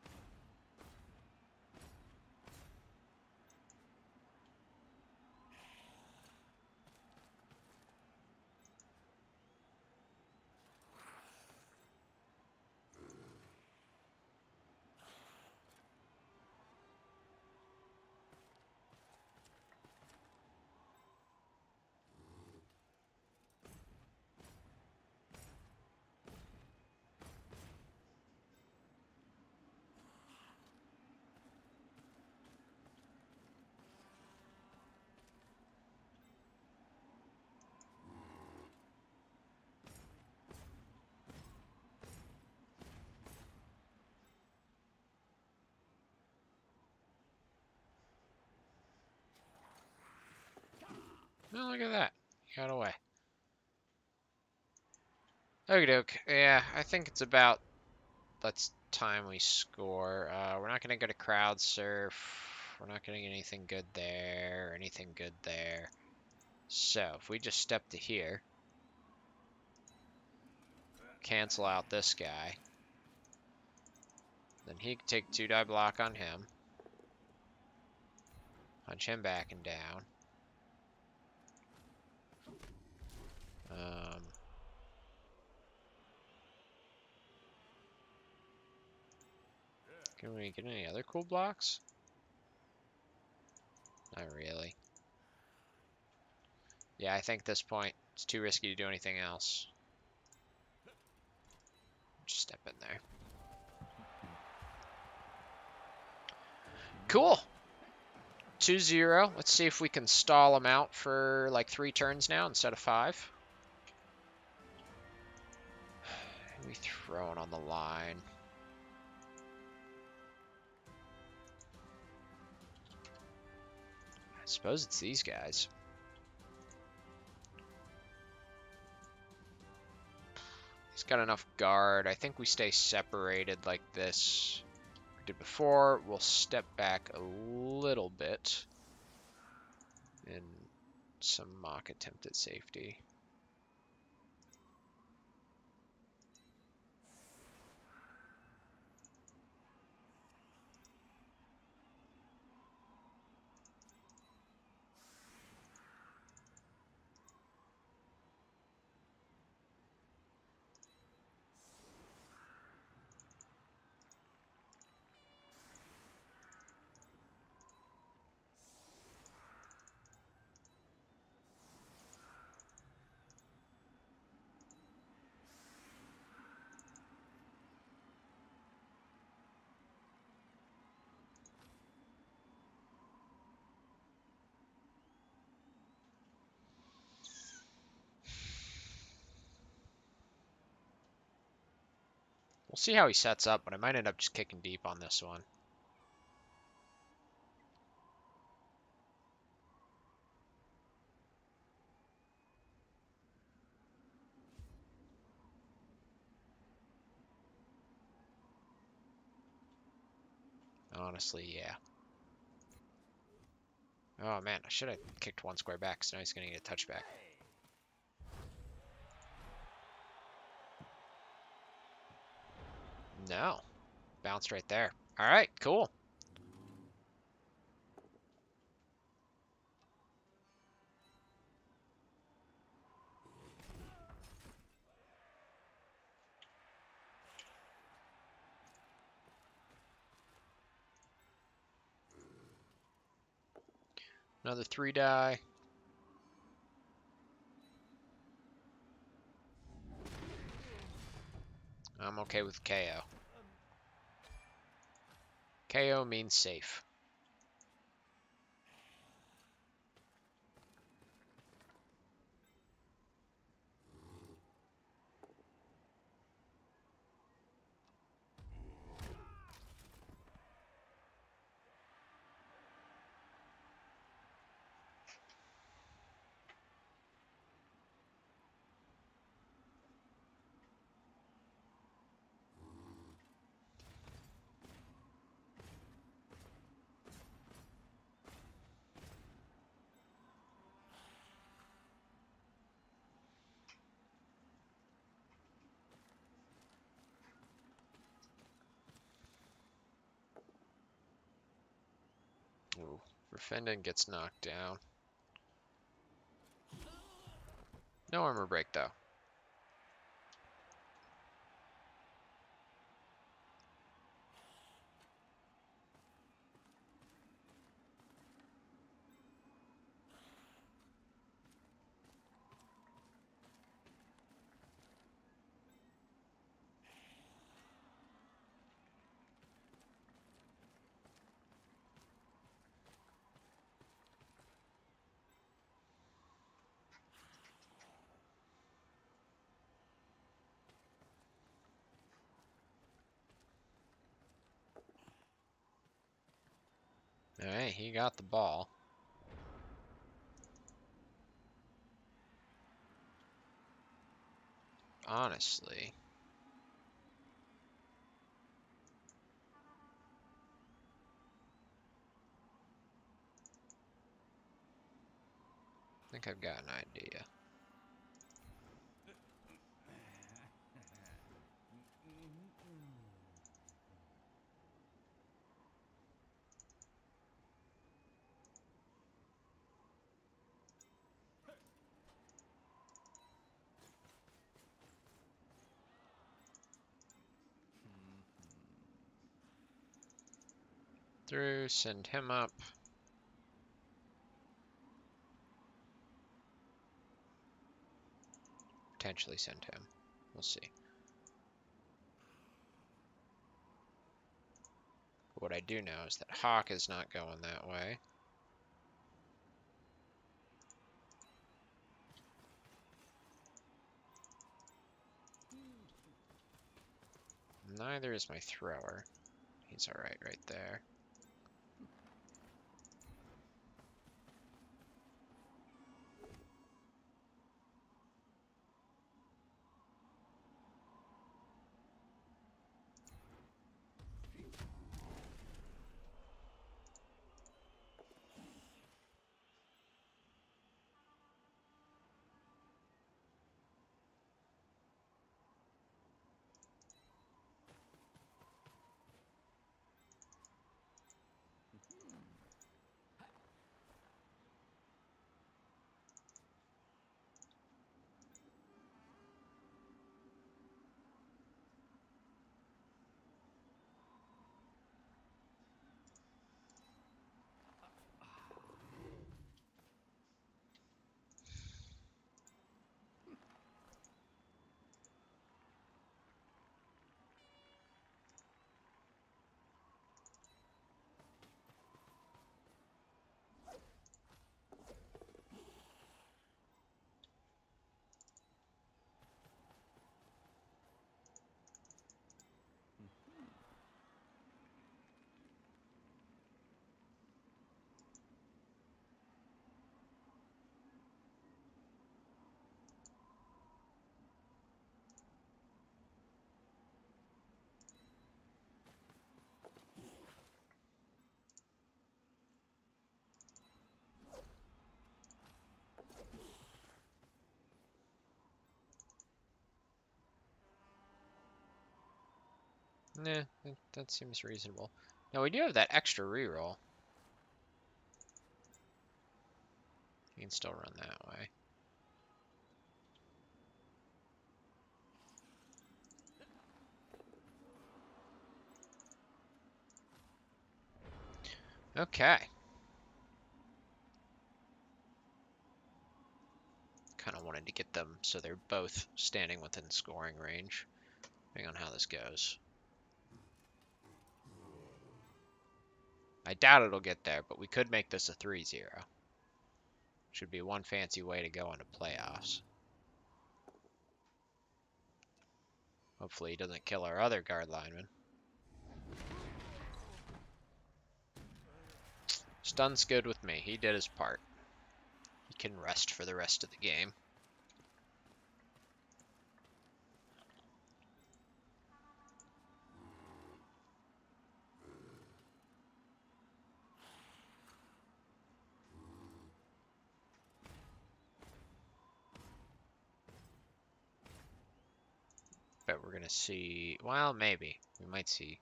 Speaker 1: Oh, look at that. He got away. Okie doke. Yeah, I think it's about that's time we score. We're not going to go to crowd surf. We're not going to get anything good there. Anything good there. So, if we just step to here. Cancel out this guy. Then he can take 2-die block on him. Punch him back and down. Can we get any other cool blocks? Not really. Yeah, I think at this point it's too risky to do anything else. Just step in there. Cool. 2-0. Let's see if we can stall him out for like 3 turns now instead of 5. We throw it on the line. I suppose it's these guys. He's got enough guard. I think we stay separated like this. We did before. We'll step back a little bit in some mock attempt at safety. We'll see how he sets up, but I might end up just kicking deep on this one. Honestly, yeah. Oh man, I should have kicked one square back, so now he's gonna get a touchback. No. Bounced right there. Alright, cool. Another 3 die. I'm okay with KO. KO means safe. Ooh, Refendant gets knocked down. No armor break, though. Alright, he got the ball. Honestly. I think I've got an idea. Through, send him up. Potentially send him. We'll see. But what I do know is that Hawk is not going that way. Neither is my thrower. He's alright right there. Nah, that seems reasonable. Now we do have that extra reroll. You can still run that way. Okay. Kind of wanted to get them so they're both standing within scoring range, depending on how this goes. I doubt it'll get there, but we could make this a 3-0. Should be one fancy way to go into playoffs. Hopefully he doesn't kill our other guard lineman. Stun's good with me. He did his part. He can rest for the rest of the game. Bet we're gonna see, well, maybe. We might see.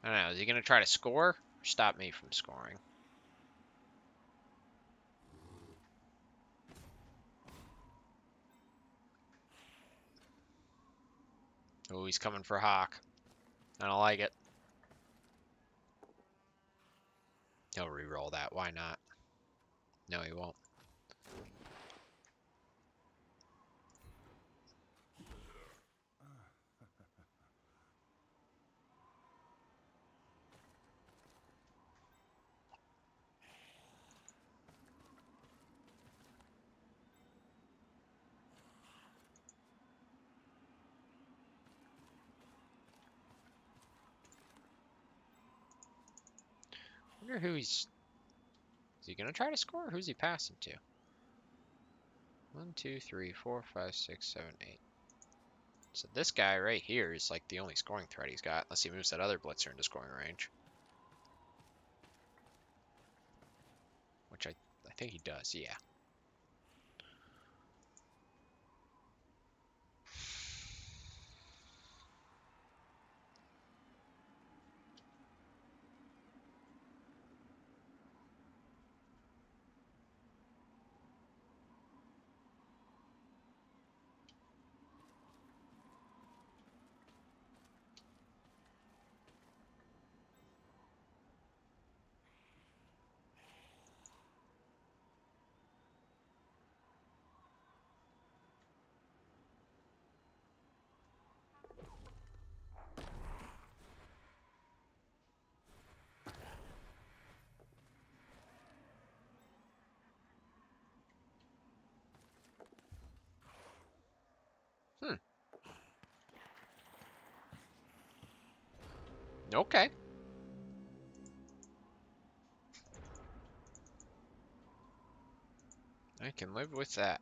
Speaker 1: I don't know, is he gonna try to score or stop me from scoring? Oh, he's coming for Hawk. I don't like it. He'll re-roll that, why not? No, he won't. I wonder who he's... Is he gonna try to score, or who's he passing to? 1, 2, 3, 4, 5, 6, 7, 8. So this guy right here is like the only scoring threat he's got, unless he moves that other blitzer into scoring range. Which I think he does, yeah. Okay. I can live with that.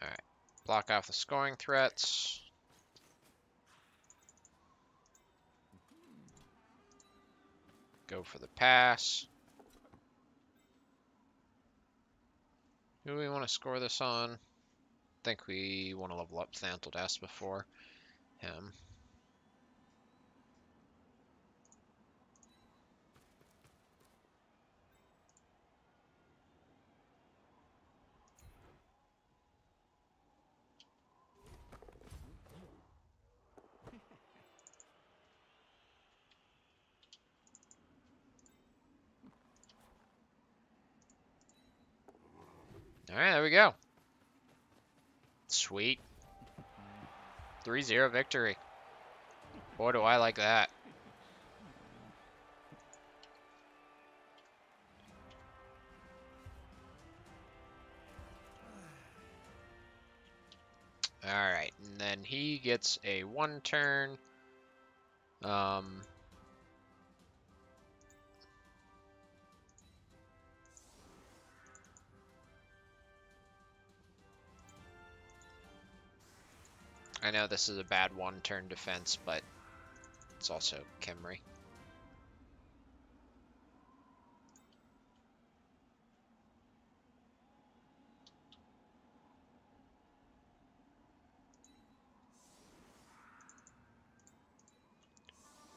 Speaker 1: Alright. Block off the scoring threats. Go for the pass. Who do we want to score this on? I think we want to level up Thantledast before him. Alright, there we go. Sweet. 3-0 victory. Boy, do I like that. Alright, and then he gets a 1 turn. I know this is a bad 1-turn defense, but it's also Khemri.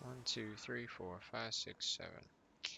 Speaker 1: One, two, three, 4, 5, 6, 7. Okay.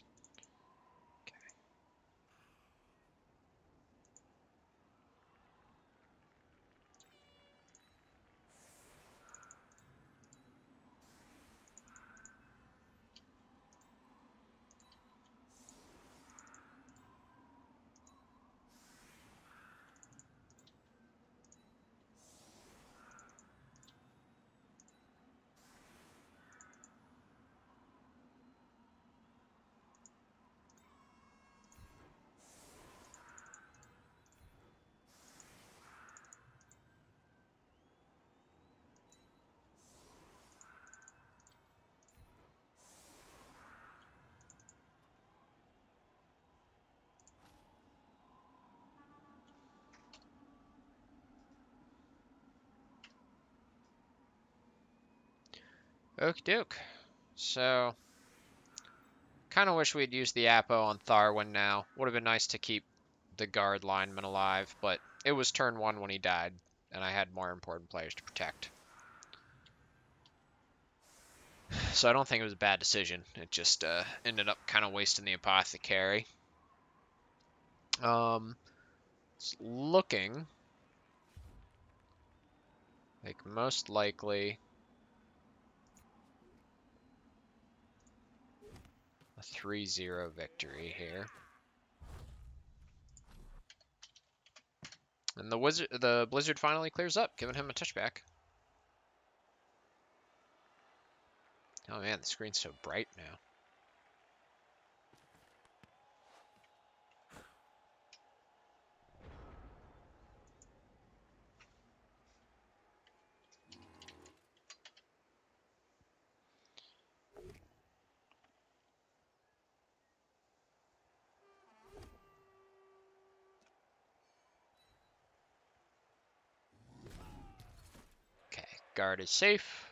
Speaker 1: Okie doke. So, kind of wish we'd used the Apo on Tharwin now. Would have been nice to keep the guard lineman alive, but it was turn 1 when he died, and I had more important players to protect. So I don't think it was a bad decision. It just ended up kind of wasting the Apothecary. It's looking like most likely a 3-0 victory here. And the Blizzard finally clears up, giving him a touchback. Oh man, the screen's so bright now. Okay, guard is safe.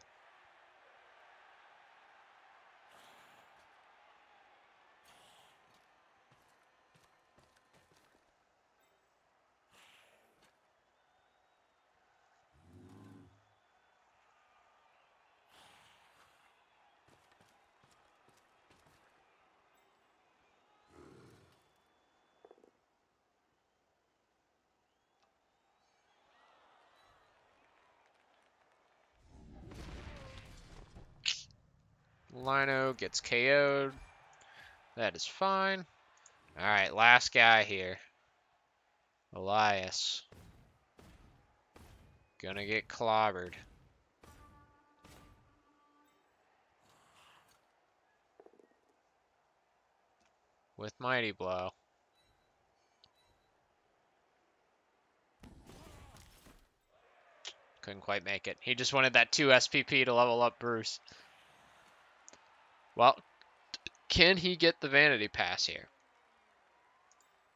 Speaker 1: Lino gets KO'd. That is fine. Alright, last guy here. Elias. Gonna get clobbered. With Mighty Blow. Couldn't quite make it. He just wanted that 2 SPP to level up Bruce. Well, can he get the Vanity Pass here?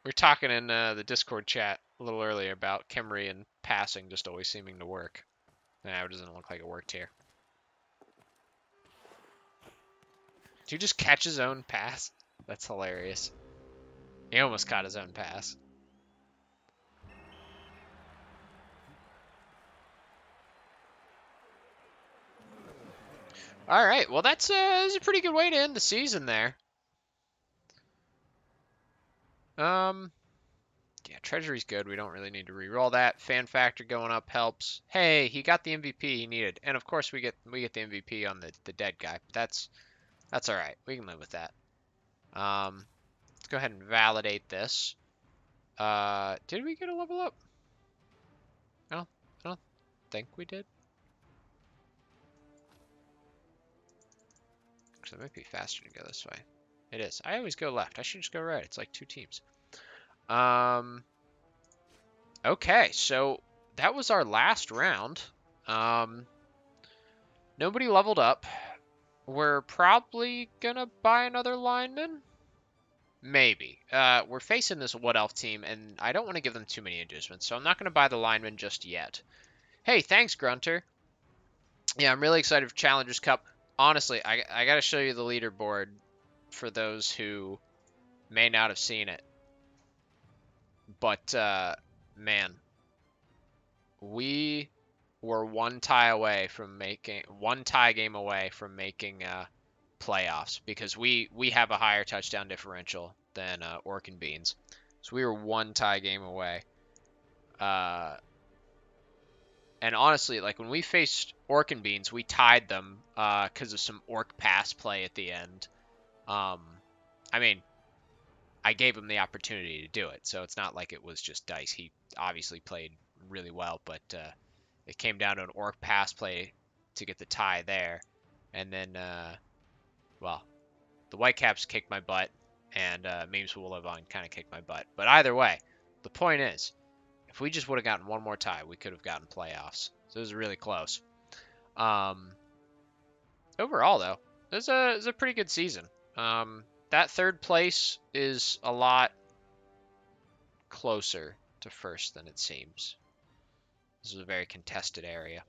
Speaker 1: We were talking in the Discord chat a little earlier about Khemri and passing just always seeming to work. Nah, it doesn't look like it worked here. Did he just catch his own pass? That's hilarious. He almost caught his own pass. All right, well that's a pretty good way to end the season there. Yeah, Treasury's good. We don't really need to re-roll that. Fan factor going up helps. Hey, he got the MVP he needed, and of course we get the MVP on the dead guy. That's all right. We can live with that. Let's go ahead and validate this. Did we get a level up? I don't think we did. Actually, it might be faster to go this way. It is. I always go left. I should just go right. It's like two teams. Okay, so that was our last round. Nobody leveled up. We're probably gonna buy another lineman. Maybe. We're facing this Wood Elf team, and I don't want to give them too many inducements, so I'm not gonna buy the lineman just yet. Hey, thanks, Grunter. Yeah, I'm really excited for Challengers Cup. Honestly, I gotta show you the leaderboard for those who may not have seen it. But, man, we were one tie game away from making playoffs because we have a higher touchdown differential than Orc and Beans. So we were one tie game away. And honestly, like when we faced Orc and Beans, we tied them because of some Orc pass play at the end. I mean, I gave him the opportunity to do it, so it's not like it was just dice. He obviously played really well, but it came down to an Orc pass play to get the tie there. And then, well, the Whitecaps kicked my butt, and Memes Will Live On kind of kicked my butt. But either way, the point is, if we just would have gotten one more tie, we could have gotten playoffs. So it was really close. Overall, though, it was a pretty good season. That third place is a lot closer to first than it seems. This is a very contested area.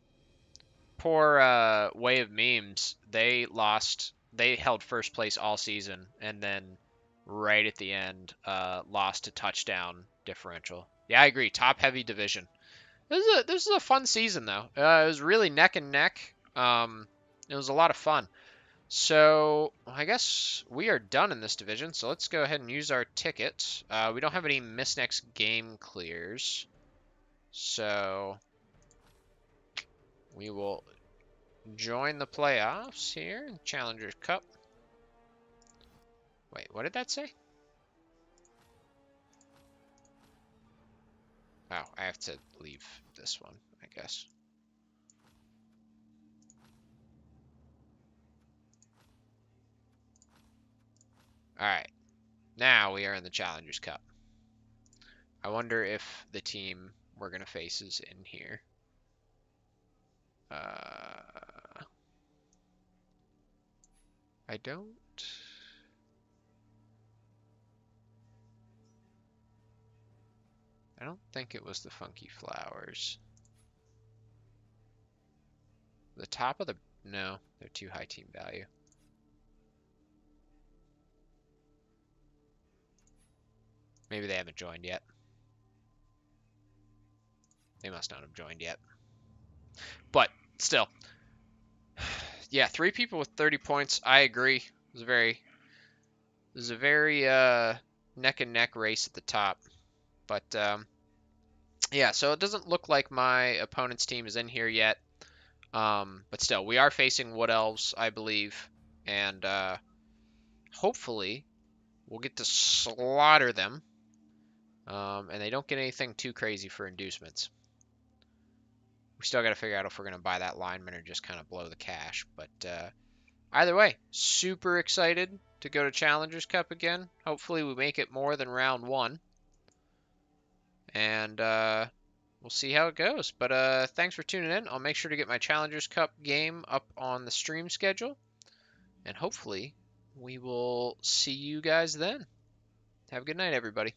Speaker 1: Poor Way of Memes, they lost. They held first place all season, and then right at the end, lost a touchdown differential. Yeah, I agree. Top heavy division. This is a fun season though. It was really neck and neck. It was a lot of fun. So I guess we are done in this division. So let's go ahead and use our ticket. We don't have any miss next game clears, so we will join the playoffs here, Challengers Cup. Wait, what did that say? Oh, I have to leave this one, I guess. Alright, now we are in the Challengers Cup. I wonder if the team we're going to face is in here. I don't... I don't think it was the Funky Flowers. The top of the... No, they're too high team value. Maybe they haven't joined yet. They must not have joined yet. But still. Yeah, 3 people with 30 points. I agree. It was a very neck and neck race at the top. But yeah, so it doesn't look like my opponent's team is in here yet. But still, we are facing Wood Elves, I believe. And hopefully we'll get to slaughter them. And they don't get anything too crazy for inducements. We still got to figure out if we're going to buy that lineman or just kind of blow the cash. But either way, super excited to go to Challengers Cup again. Hopefully we make it more than round 1. And we'll see how it goes. But thanks for tuning in. I'll make sure to get my Challengers Cup game up on the stream schedule. And hopefully we will see you guys then. Have a good night, everybody.